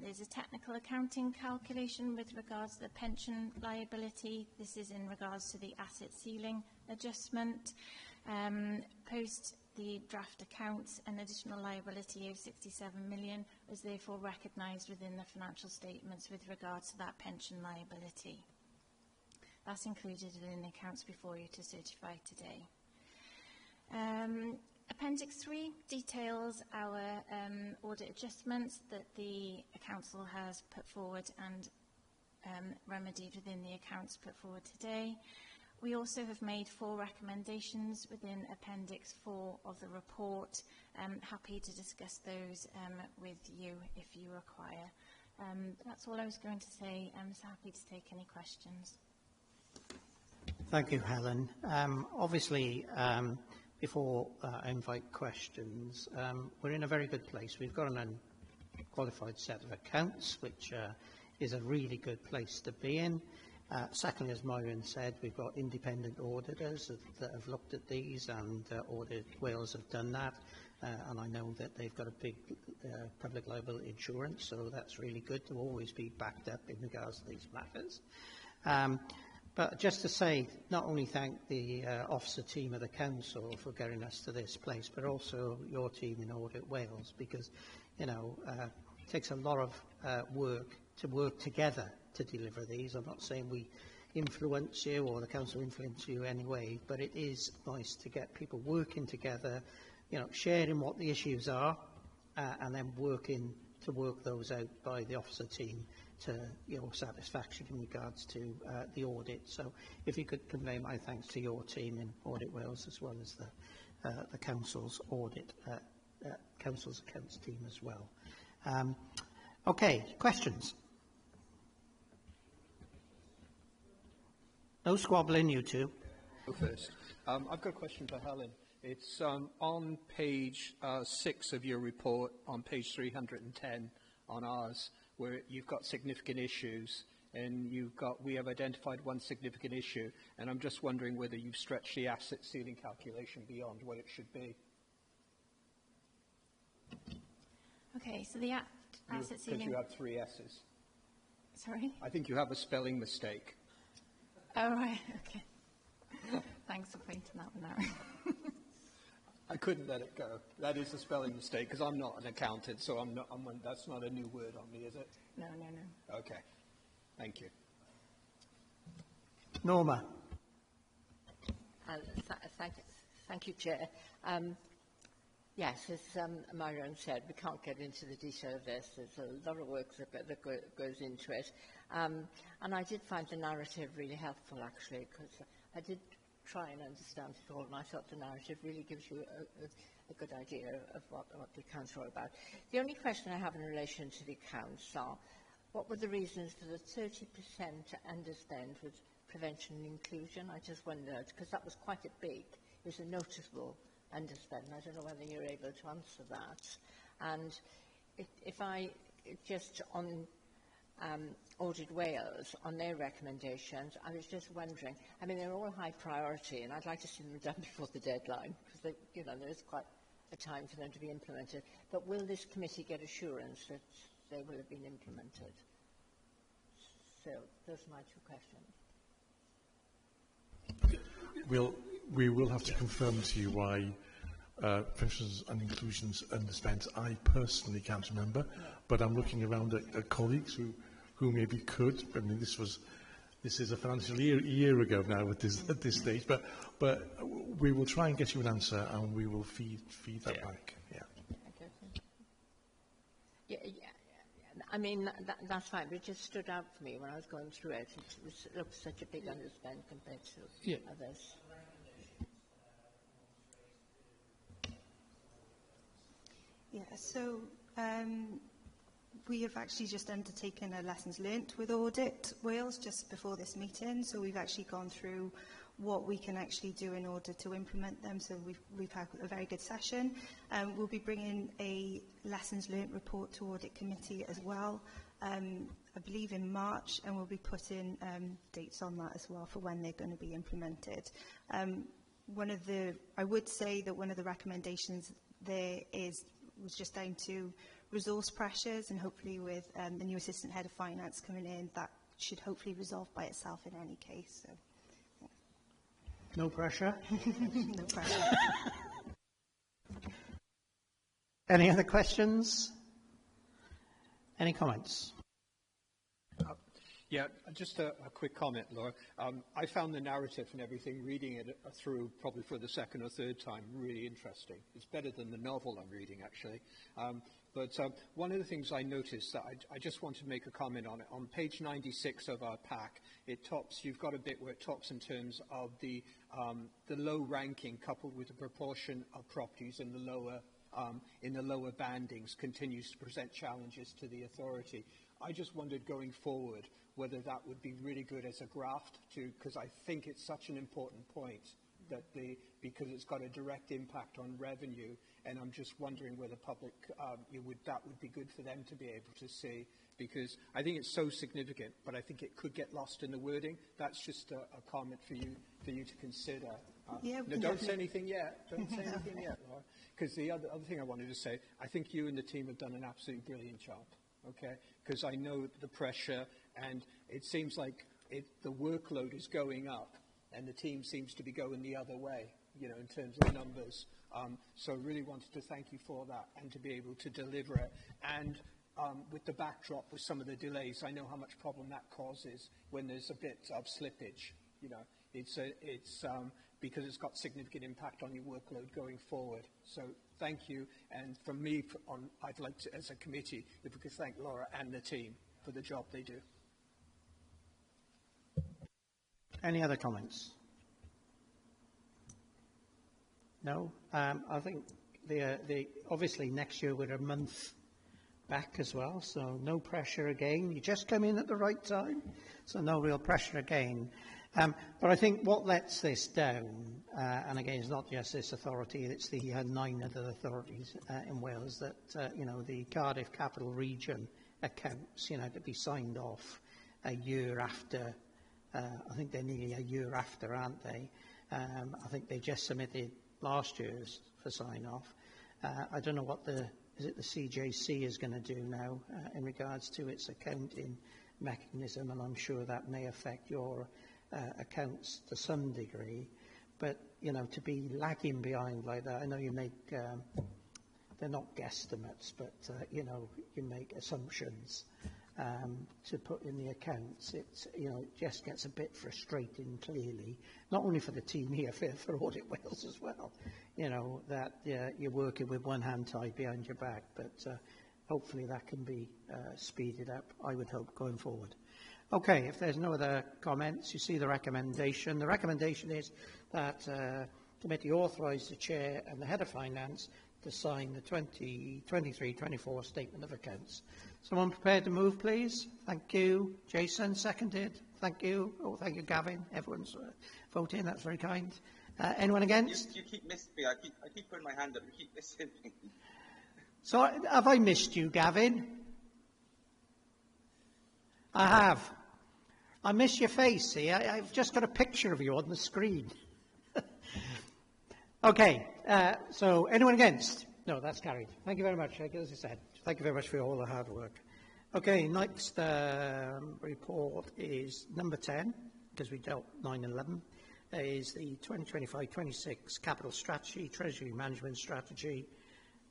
there's a technical accounting calculation with regards to the pension liability. This is in regards to the asset ceiling adjustment. Post the draft accounts, an additional liability of £67 million was therefore recognised within the financial statements with regards to that pension liability. That's included in the accounts before you to certify today. Appendix 3 details our audit adjustments that the council has put forward and remedied within the accounts put forward today. We also have made 4 recommendations within Appendix 4 of the report. Happy to discuss those with you if you require. That's all I was going to say. I'm so happy to take any questions. Thank you, Helen. Obviously, before I invite questions, we're in a very good place. We've got an unqualified set of accounts, which is a really good place to be in. Secondly, as Myron said, we've got independent auditors that have looked at these, and Audit Wales have done that. And I know that they've got a big public liability insurance, so that's really good to always be backed up in regards to these matters. But just to say, not only thank the officer team of the council for getting us to this place, but also your team in Audit Wales, because, you know, it takes a lot of work to work together to deliver these. I'm not saying we influence you or the council influence you anyway, but it is nice to get people working together, you know, sharing what the issues are, and then working to work those out by the officer team to your satisfaction in regards to the audit. So if you could convey my thanks to your team in Audit Wales as well as the council's audit, council's accounts team as well. Okay, questions? No squabbling, you two. Go first. I've got a question for Helen. It's on page 6 of your report, on page 310 on ours, where you've got significant issues, and we have identified one significant issue, and I'm just wondering whether you've stretched the asset ceiling calculation beyond what it should be. Okay, so the asset ceiling... Because you have 3 S's. Sorry? I think you have a spelling mistake. Oh, right, okay. Thanks for pointing that one out. I couldn't let it go. That is a spelling mistake, because I'm not an accountant, so that's not a new word on me, is it? No. Okay. Thank you. Norma. Thank you, Chair. Yes, as Marion said, we can't get into the detail of this. There's a lot of work that goes into it. And I did find the narrative really helpful, actually, because I did try and understand it all, and I thought the narrative really gives you a good idea of what the accounts are all about. The only question I have in relation to the accounts are, what were the reasons for the 30% underspend with prevention and inclusion? I just wondered, because that was quite a big, it was a noticeable underspend. I don't know whether you're able to answer that. And if I just on Audit Wales, on their recommendations, I was just wondering, I mean, they're all high priority, and I'd like to see them done before the deadline, because there's quite a time for them to be implemented. But will this committee get assurance that they will have been implemented? So those are my two questions. We will have to confirm to you why pensions and inclusions underspent. I personally can't remember, but I'm looking around at colleagues who maybe could. I mean, this is a financial year ago now at this stage, but we will try and get you an answer, and we will feed that back. Yeah. Yeah. I mean, that's fine, but it just stood out for me when I was going through it. It looked such a big underspend compared to others. Yeah, so we have actually just undertaken a lessons learnt with Audit Wales just before this meeting. So we've actually gone through what we can actually do in order to implement them. So we've had a very good session. We'll be bringing a lessons learnt report to Audit Committee as well, I believe in March, and we'll be putting dates on that as well for when they're going to be implemented. I would say that one of the recommendations there was just down to resource pressures, and hopefully with the new Assistant Head of Finance coming in, that should hopefully resolve by itself in any case. So. No pressure? No pressure. Any other questions? Any comments? Yeah, just a quick comment, Laura. I found the narrative and everything, reading it through probably for the second or third time, really interesting. It's better than the novel I'm reading, actually. But one of the things I noticed that I just wanted to make a comment on it. On page 96 of our pack, you've got a bit where it talks in terms of the low ranking coupled with the proportion of properties in the lower bandings continues to present challenges to the authority. I just wondered going forward whether that would be really good as a graft because I think it's such an important point that because it's got a direct impact on revenue, and I'm just wondering whether public that would be good for them to be able to see, because I think it's so significant, but I think it could get lost in the wording. That's just a comment for you to consider. No, don't say anything yet. Don't say anything yet, Laura. Because the other thing I wanted to say, I think you and the team have done an absolutely brilliant job. Okay, because I know the pressure, and it seems like the workload is going up, and the team seems to be going the other way, in terms of numbers. So really wanted to thank you for that and to be able to deliver it. And with the backdrop with some of the delays, I know how much problem that causes when there's a bit of slippage. It's because it's got significant impact on your workload going forward. So thank you. And from me, I'd like to, as a committee, if we could thank Laura and the team for the job they do. Any other comments? No? I think obviously next year we're a month back as well, so no pressure again. You just come in at the right time, so no real pressure again. But I think what lets this down, and again, it's not just this authority, it's the 9 other authorities in Wales that, the Cardiff Capital Region accounts, to be signed off a year after. I think they're nearly a year after, aren't they? I think they just submitted last year's for sign-off. I don't know what the CJC is going to do now in regards to its accounting mechanism, and I'm sure that may affect your accounts to some degree. But, to be lagging behind like that, I know you make, they're not guesstimates, but, you make assumptions. to put in the accounts, it's, you know, it just gets a bit frustrating, clearly, not only for the team here, for Audit Wales as well, you know, that you're working with one hand tied behind your back, but hopefully that can be speeded up, I would hope, going forward. Okay, if there's no other comments, you see the recommendation. The recommendation is that committee authorise the chair and the head of finance to sign the 2023-24 statement of accounts. Someone prepared to move, please? Thank you. Jason, seconded. Thank you. Oh, thank you, Gavin. Everyone's voting. That's very kind. Anyone against? You keep missing me. I keep putting my hand up. You keep missing me. So, have I missed you, Gavin? I have. I miss your face, see? I've just got a picture of you on the screen. Okay, so anyone against? No, that's carried. Thank you very much, as I said. Thank you very much for all the hard work. Okay, next report is number 10, because we dealt 9 and 11, is the 2025-26 Capital Strategy, Treasury Management Strategy.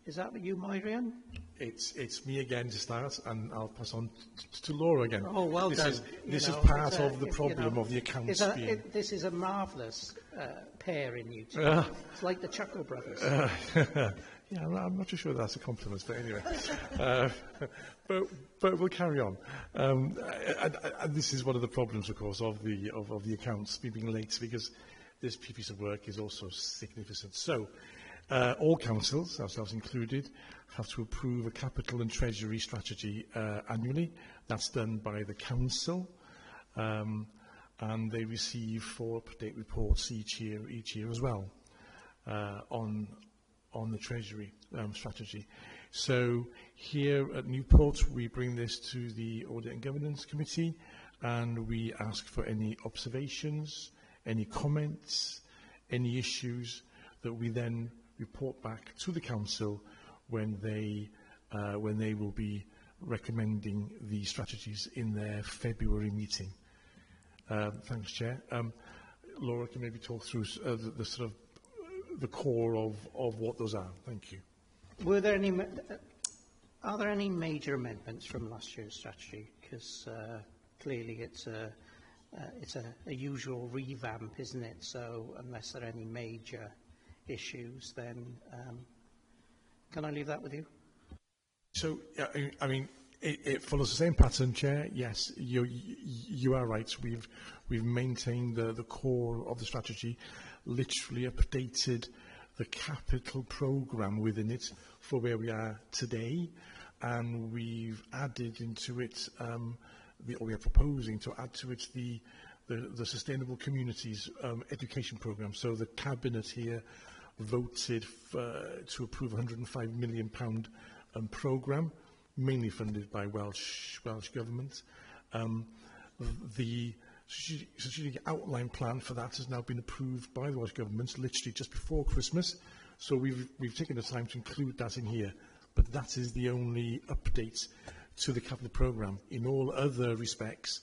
Is that you, Myrian? It's me again to start, and I'll pass on to Laura again. Oh, well done. This is part of the problem of the accounts being... This is a marvellous pair in you two. It's like the Chuckle Brothers. Yeah, I'm not too sure that's a compliment, but anyway. But we'll carry on. And this is one of the problems, of course, of the accounts being late, because this piece of work is also significant. So, all councils, ourselves included, have to approve a capital and treasury strategy annually. That's done by the council, and they receive 4 up-to-date reports each year as well on the treasury strategy. So here at Newport, we bring this to the Audit and Governance Committee, and we ask for any observations, any comments, any issues that we then report back to the council when they will be recommending the strategies in their February meeting. Thanks, Chair. Laura can maybe talk through the sort of the core of what those are. Thank you. Were there any? Are there any major amendments from last year's strategy? Because clearly it's a usual revamp, isn't it? So unless there are any major issues, then can I leave that with you? So, I mean, it follows the same pattern, Chair. Yes, you are right. We've maintained the core of the strategy, literally updated the capital programme within it for where we are today, and we've added into it, we are proposing to add to it the Sustainable Communities education programme. So the Cabinet here voted to approve a £105 million programme, mainly funded by Welsh Government. The strategic outline plan for that has now been approved by the Welsh Government, literally just before Christmas. So we've taken the time to include that in here. But that is the only update to the capital programme. In all other respects,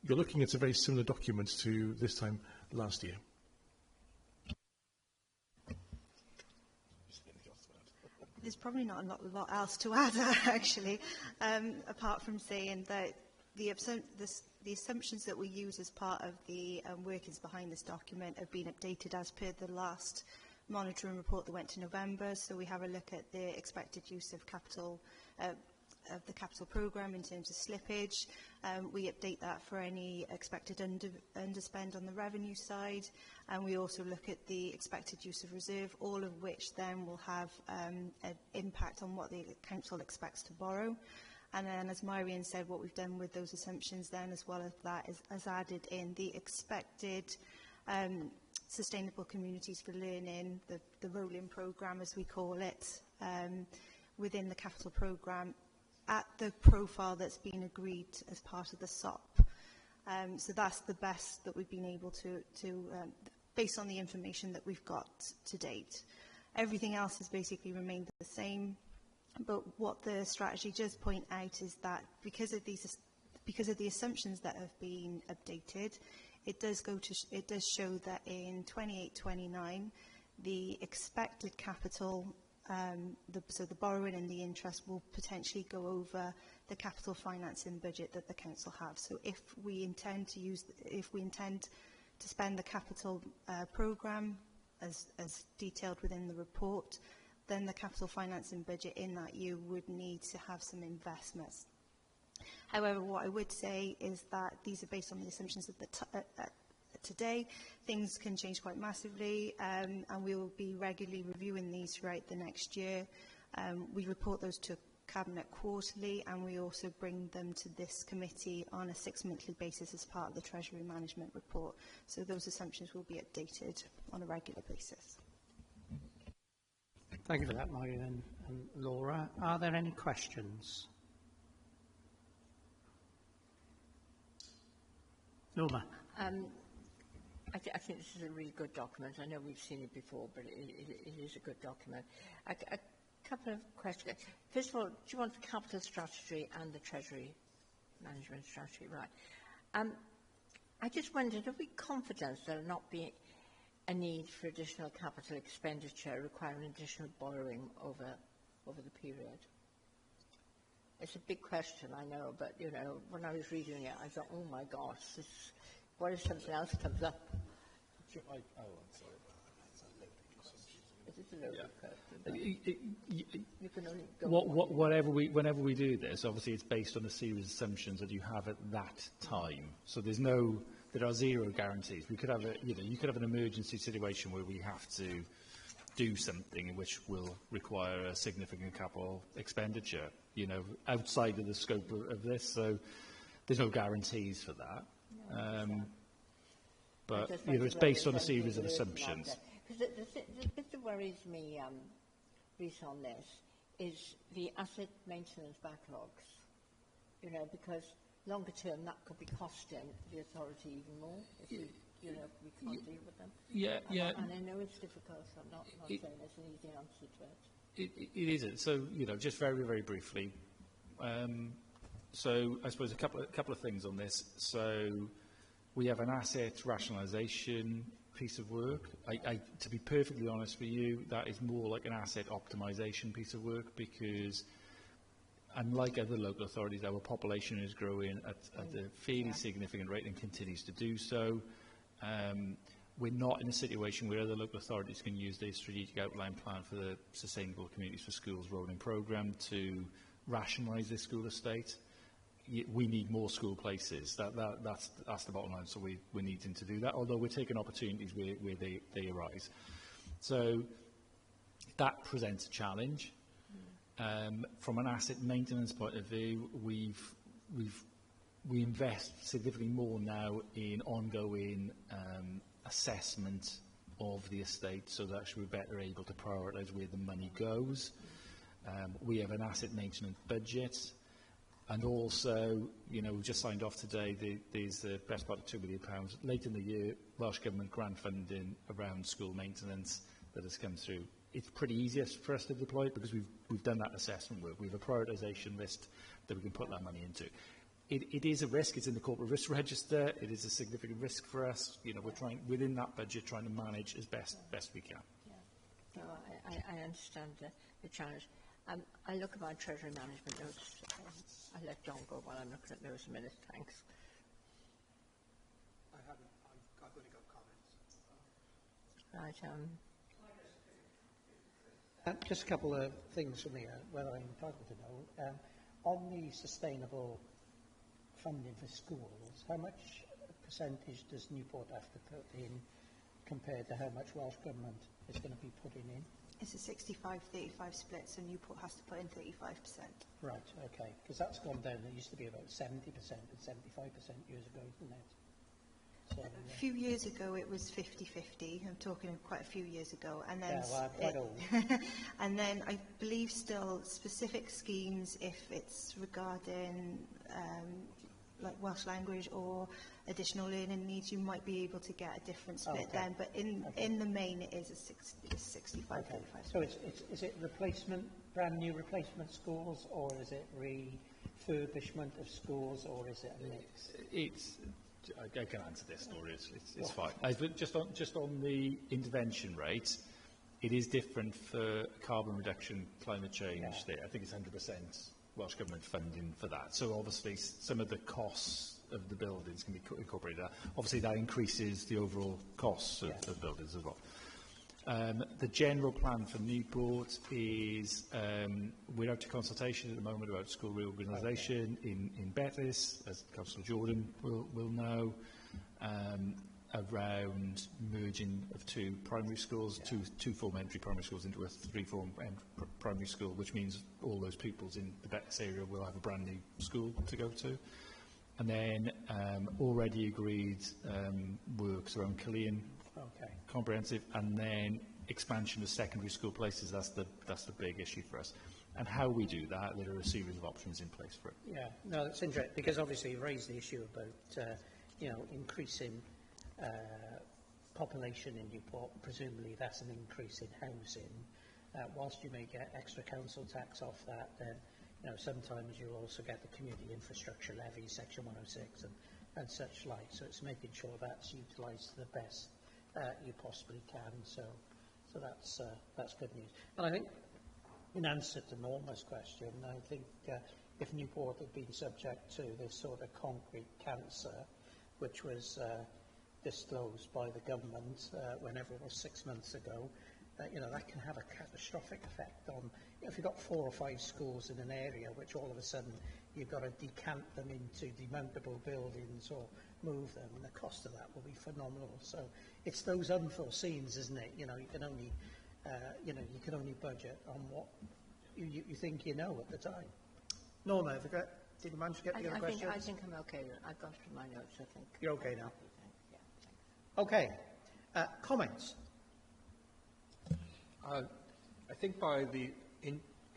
you're looking at a very similar document to this time last year. There's probably not a lot else to add, actually, apart from saying that the assumptions that we use as part of the workings behind this document have been updated as per the last monitoring report that went to November. So we have a look at the expected use of capital, of the capital programme in terms of slippage. We update that for any expected underspend on the revenue side, and we also look at the expected use of reserve, all of which then will have an impact on what the council expects to borrow. And then, as Myrian said, what we've done with those assumptions then, as well as that, is added in the expected Sustainable Communities for Learning, the rolling programme, as we call it, within the capital programme, at the profile that's been agreed as part of the SOP. So that's the best that we've been able to based on the information that we've got to date. Everything else has basically remained the same, but what the strategy does point out is that because of the assumptions that have been updated, it does show that in 28-29, the expected capital so the borrowing and the interest will potentially go over the capital financing budget that the council have. So if we intend to spend the capital programme as detailed within the report, then the capital financing budget in that year would need to have some investments. However, what I would say is that these are based on the assumptions of today. Things can change quite massively, and we will be regularly reviewing these throughout the next year. We report those to Cabinet quarterly, and we also bring them to this committee on a 6-monthly basis as part of the Treasury Management Report. So those assumptions will be updated on a regular basis. Thank you for that, Marion and Laura. Are there any questions? Norma. I think this is a really good document. I know we've seen it before, but it is a good document. A couple of questions. First of all, do you want the capital strategy and the Treasury Management strategy? Right. I just wondered, are we confident there will not be a need for additional capital expenditure requiring additional borrowing over the period? It's a big question, I know, but, you know, when I was reading it, I thought, oh my gosh, what if something else comes up? I'm sorry. It is a load whenever we do this, obviously it's based on a series of assumptions that you have at that time. So there are zero guarantees. We could have you could have an emergency situation where we have to do something which will require a significant capital expenditure, outside of the scope of this. So there's no guarantees for that. But it's based on a series of assumptions. Because the bit that worries me, Rhys, on this is the asset maintenance backlogs. Because longer term that could be costing the authority even more if we can't deal with them. Yeah. And I know it's difficult. So I'm not saying there's an easy answer to it. It isn't. So just very, very briefly. So I suppose a couple of things on this. So we have an asset rationalisation piece of work. To be perfectly honest with you, that is more like an asset optimisation piece of work because, unlike other local authorities, our population is growing at a fairly significant rate and continues to do so. We're not in a situation where other local authorities can use their strategic outline plan for the Sustainable Communities for Schools rolling programme to rationalise their school estate. We need more school places. That's the bottom line. So we're needing to do that, although we're taking opportunities where they arise. So that presents a challenge. From an asset maintenance point of view, we invest significantly more now in ongoing assessment of the estate, so that we're better able to prioritise where the money goes. We have an asset maintenance budget. And also, we've just signed off today, there's the best part of £2 million. Late in the year, Welsh Government grant funding around school maintenance that has come through. It's pretty easy for us to deploy it because we've done that assessment work. We have a prioritisation list that we can put that money into. It is a risk. It's in the corporate risk register. It is a significant risk for us. We're trying, within that budget, trying to manage as best we can. Yeah. No, I understand the challenge. I look at my Treasury Management notes. I'll let John go while I'm looking at those a minute. Thanks. I've only got comments. Right. Just a couple of things from me, whether I'm entitled to know. On the sustainable funding for schools, how much percentage does Newport have to put in compared to how much Welsh Government is going to be putting in? It's a 65-35 split, so Newport has to put in 35%. Right, okay, because that's gone down. It used to be about 70% and 75% years ago, isn't it? So, a few years ago, it was 50-50. I'm talking quite a few years ago. And then, quite old. And then I believe still specific schemes, if it's regarding like Welsh language or additional learning needs, you might be able to get a different split then. But in the main, it is a 65-35. So is it brand new replacement schools, or is it refurbishment of schools, or is it a mix? I can answer this, Laura. It's fine. Just on the intervention rate, It is different for carbon reduction, climate change. There, I think it's 100% Welsh Government funding for that. So obviously some of the costs of the buildings can be incorporated. Obviously that increases the overall costs of buildings as well. The general plan for Newport is we're out to consultation at the moment about school reorganisation in Betis, as Councillor Jordan will know, around merging of two primary schools, two form entry primary schools into a three-form primary school, which means all those pupils in the Betis area will have a brand new school to go to. And then already agreed works around Cillian, comprehensive, and then expansion of secondary school places. That's the big issue for us. And how we do that, there are a series of options in place for it. Yeah, no, that's interesting, because obviously you raised the issue about, increasing population in Newport. Presumably that's an increase in housing. Whilst you may get extra council tax off that, then sometimes you also get the community infrastructure levy, Section 106 and such like. So it's making sure that's utilised to the best you possibly can. So that's good news. And I think, in answer to Norma's question, I think if Newport had been subject to this sort of concrete cancer, which was disclosed by the government whenever it was 6 months ago, that can have a catastrophic effect on, if you've got 4 or 5 schools in an area, which all of a sudden you've got to decant them into demountable buildings or move them, and the cost of that will be phenomenal. So it's those unforeseens, isn't it? You can only, you can only budget on what you think you know at the time. Norma, did you manage to get the other questions? I think I'm okay. I've gone through my notes, I think. You're okay now? Okay. Comments? I think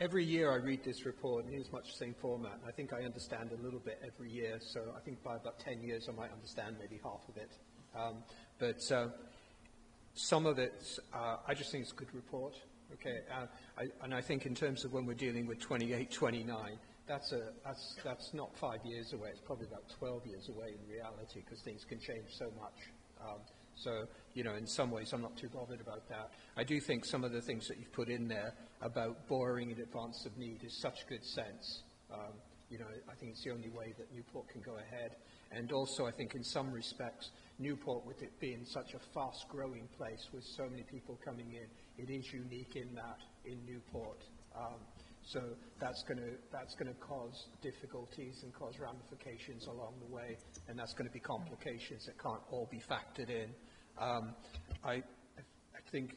every year I read this report, and it's much the same format. I think I understand a little bit every year, so I think by about 10 years I might understand maybe half of it. But some of it, I just think it's a good report. Okay, and I think in terms of when we're dealing with 28, 29, that's not 5 years away. It's probably about 12 years away in reality, because things can change so much. So, in some ways, I'm not too bothered about that. I do think some of the things that you've put in there about borrowing in advance of need is such good sense. I think it's the only way that Newport can go ahead. And also, I think in some respects, Newport, with it being such a fast-growing place with so many people coming in, it is unique in that, in Newport. So that's going to cause difficulties and cause ramifications along the way, and that's going to be complications that can't all be factored in. I think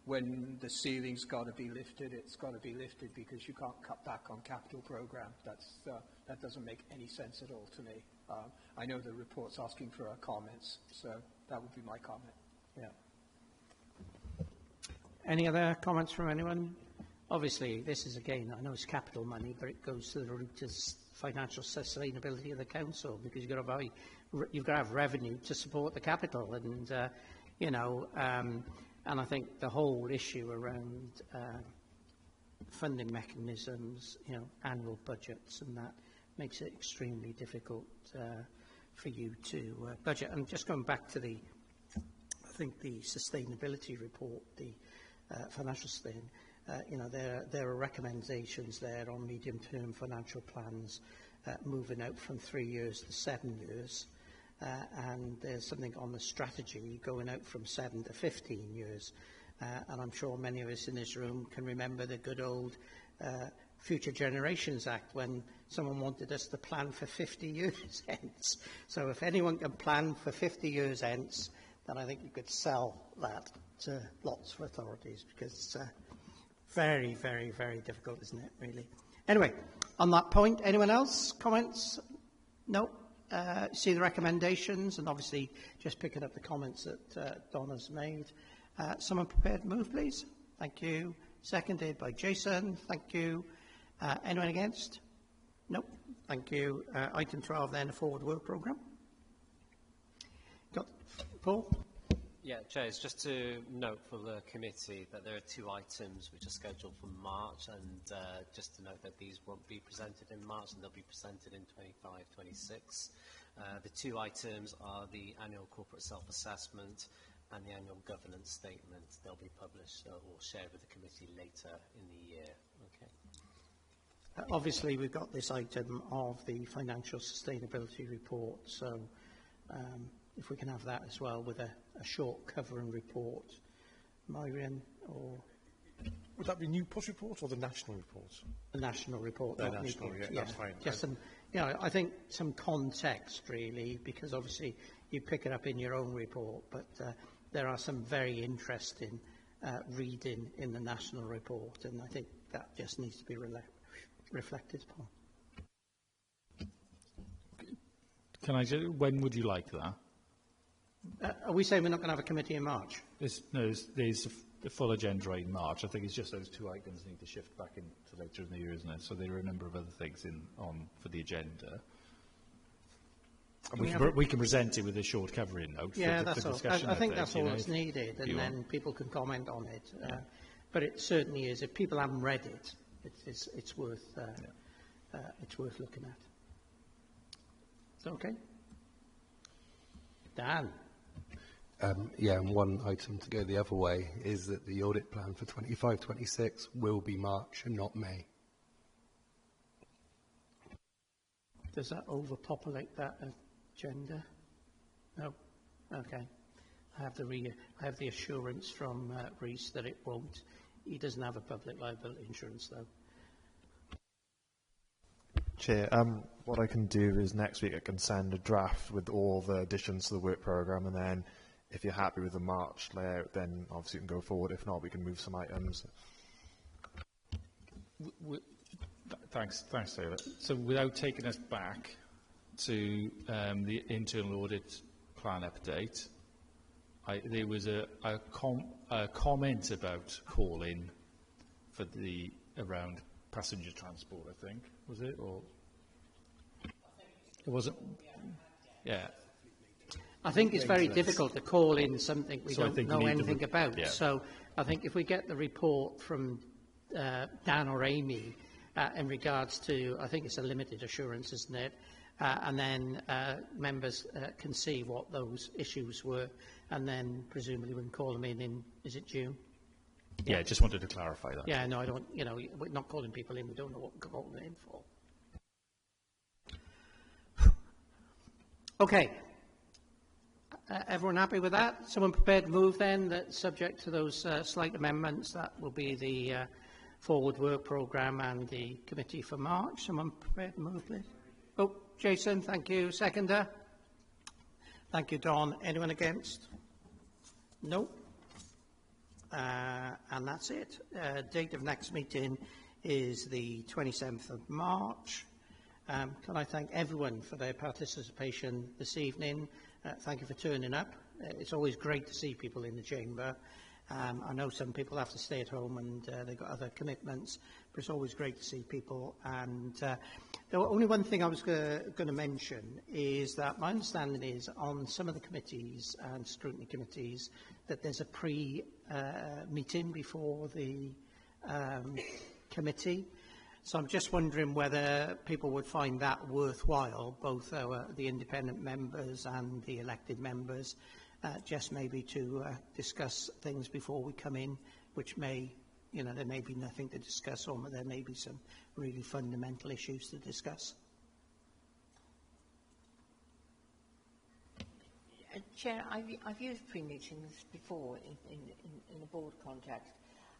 when the ceiling's got to be lifted, it's got to be lifted, because you can't cut back on capital program. That doesn't make any sense at all to me. I know the report's asking for our comments, so that would be my comment. Yeah. Any other comments from anyone? Obviously, this is, again, I know it's capital money, but it goes to the root of financial sustainability of the council, because you've got to have revenue to support the capital, and and I think the whole issue around funding mechanisms, annual budgets, and that makes it extremely difficult for you to budget. And just going back to the sustainability report, the financial sustain. There are recommendations there on medium-term financial plans moving out from 3 years to 7 years, and there's something on the strategy going out from 7 to 15 years. And I'm sure many of us in this room can remember the good old Future Generations Act, when someone wanted us to plan for 50 years hence. So if anyone can plan for 50 years hence, then I think you could sell that to lots of authorities, because it's very, very, very difficult, isn't it, really? Anyway, on that point, anyone else? Comments? No? See the recommendations, and obviously just picking up the comments that Donna's made. Someone prepared to move, please? Thank you. Seconded by Jason. Thank you. Anyone against? No? Thank you. Item 12 then, the Forward Work Programme. Got Paul? Yeah, Chair, it's just to note for the committee that there are 2 items which are scheduled for March, and just to note that these won't be presented in March, and they'll be presented in 25-26. The 2 items are the annual corporate self-assessment and the annual governance statement, they'll be published or shared with the committee later in the year. Okay. Obviously, we've got this item of the financial sustainability report, so if we can have that as well with a short covering report. Myriam, or... Would that be Newport report or the national report? The national report. The not national, Newport. yeah, that's fine. Just some, you know, I think some context really, because obviously you pick it up in your own report, but there are some very interesting reading in the national report, and I think that just needs to be reflected upon. Can I just, when would you like that? Are we saying we're not going to have a committee in March? There's the full agenda in March. I think it's just those two items need to shift back into later in the year, isn't it? So there are a number of other things on for the agenda. And we can present it with a short covering note. Yeah, for that's all. discussion, I think that's all that's if needed, and then want. people can comment on it. But it certainly is. If people haven't read it, it's worth looking at. Is that okay? Dan. Yeah, and one item to go the other way is that the audit plan for 25-26 will be March and not May. Does that overpopulate that agenda? No. Okay. I have the assurance from Rhys that it won't. He doesn't have a public liability insurance, though. Chair, what I can do is next week I can send a draft with all the additions to the work programme, and then if you're happy with the March layout, then obviously you can go forward. If not, we can move some items. Thanks, David. So without taking us back to the internal audit plan update, there was a comment about calling for the around passenger transport, I think, was it? Or it wasn't? Yeah. I think it's very difficult to call in something we don't know anything about. Yeah. So I think if we get the report from Dan or Amy in regards to, I think it's a limited assurance, isn't it? And then members can see what those issues were, and then presumably we can call them in is it June? Yeah, just wanted to clarify that. Yeah, no, I don't, you know, we're not calling people in, we don't know what we're calling them in for. Okay. Everyone happy with that? Someone prepared to move then, that subject to those slight amendments, that will be the forward work programme and the committee for March. Someone prepared to move, please? Oh, Jason, thank you. Seconder? Thank you, Don. Anyone against? No. And that's it. Date of next meeting is the 27th of March. Can I thank everyone for their participation this evening? Thank you for turning up. It's always great to see people in the chamber. I know some people have to stay at home and they've got other commitments, but it's always great to see people. And the only one thing I was going to mention is that my understanding is on some of the committees and scrutiny committees that there's a pre-meeting before the committee. So I'm just wondering whether people would find that worthwhile, both the independent members and the elected members, just maybe to discuss things before we come in, which may, you know, there may be nothing to discuss, or there may be some really fundamental issues to discuss. Chair, I've used pre-meetings before in the board context,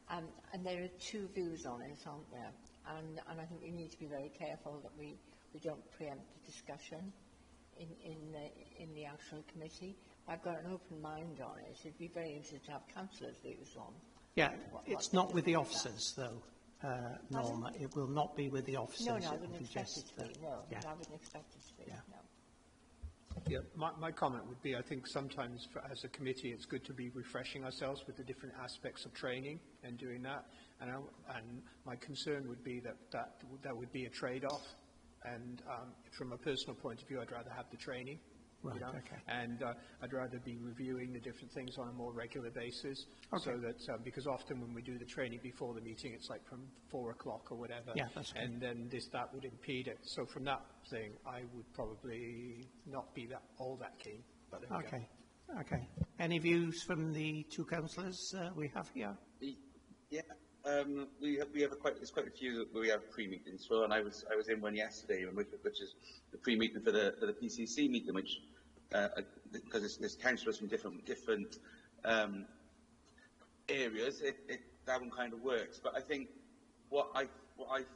and there are two views on it, aren't there? And I think we need to be very careful that we don't preempt the discussion in the actual committee. I've got an open mind on it. It'd be very interesting to have councillors' views on. Yeah, it's not with the officers, though, Norma. It will not be with the officers. No, I wouldn't expect it to be. No, yeah. I wouldn't expect it to be. Yeah. No. Yeah, my comment would be, I think sometimes as a committee it's good to be refreshing ourselves with the different aspects of training and doing that. And my concern would be that would be a trade-off. And from a personal point of view, I'd rather have the training. Right, you know? okay. And I'd rather be reviewing the different things on a more regular basis. Okay. So that, because often when we do the training before the meeting, it's like from 4 o'clock or whatever. Yeah, that's good. And then that would impede it. So from that thing, I would probably not be all that keen. But there we okay. go. Okay. Any views from the two councillors we have here? Yeah, we have there's quite a few that we have pre-meetings for, and I was in one yesterday, which is the pre-meeting for the PCC meeting, which because there's councillors from different areas, that one kind of works. But I think what I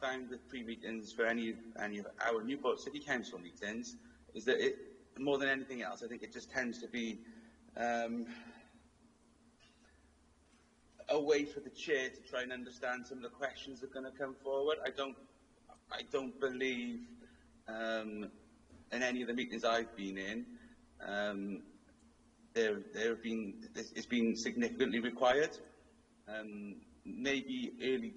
found with pre-meetings for any of our Newport City Council meetings is that more than anything else, I think it just tends to be a way for the chair to try and understand some of the questions that are going to come forward. I don't believe in any of the meetings I've been in it's been significantly required. Maybe early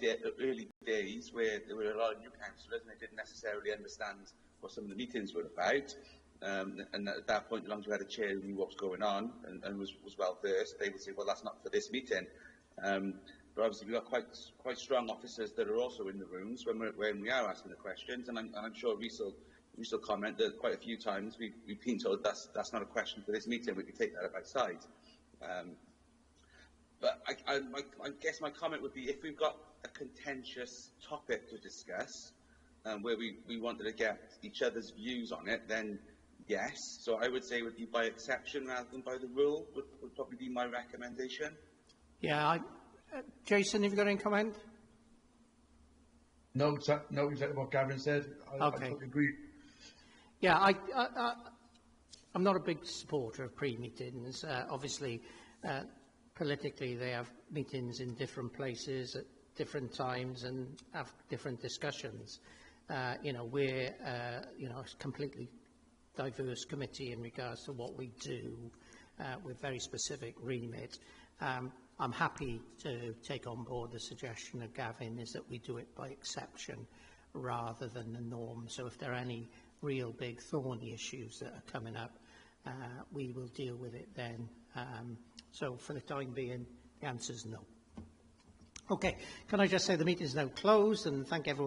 days where there were a lot of new councillors and they didn't necessarily understand what some of the meetings were about. And at that point, as long as we had a chair who knew what was going on and was well versed, they would say, well, that's not for this meeting. But obviously, we've got quite strong officers that are also in the rooms when we are asking the questions, and I'm sure Rhys will comment that quite a few times we've been told that's not a question for this meeting, we can take that up outside. But I guess my comment would be, if we've got a contentious topic to discuss, where we wanted to get each other's views on it, then yes. So I would say it would be by exception rather than by the rule, would probably be my recommendation. Yeah, Jason, have you got any comment? No, exactly what Gavin said. I totally agree. Yeah, I'm not a big supporter of pre-meetings. Obviously, politically, they have meetings in different places at different times and have different discussions. We're a completely diverse committee in regards to what we do with very specific remit. I'm happy to take on board the suggestion of Gavin is that we do it by exception rather than the norm. So if there are any real big thorny issues that are coming up, we will deal with it then. So for the time being, the answer is no. Okay, can I just say the meeting is now closed, and thank everyone.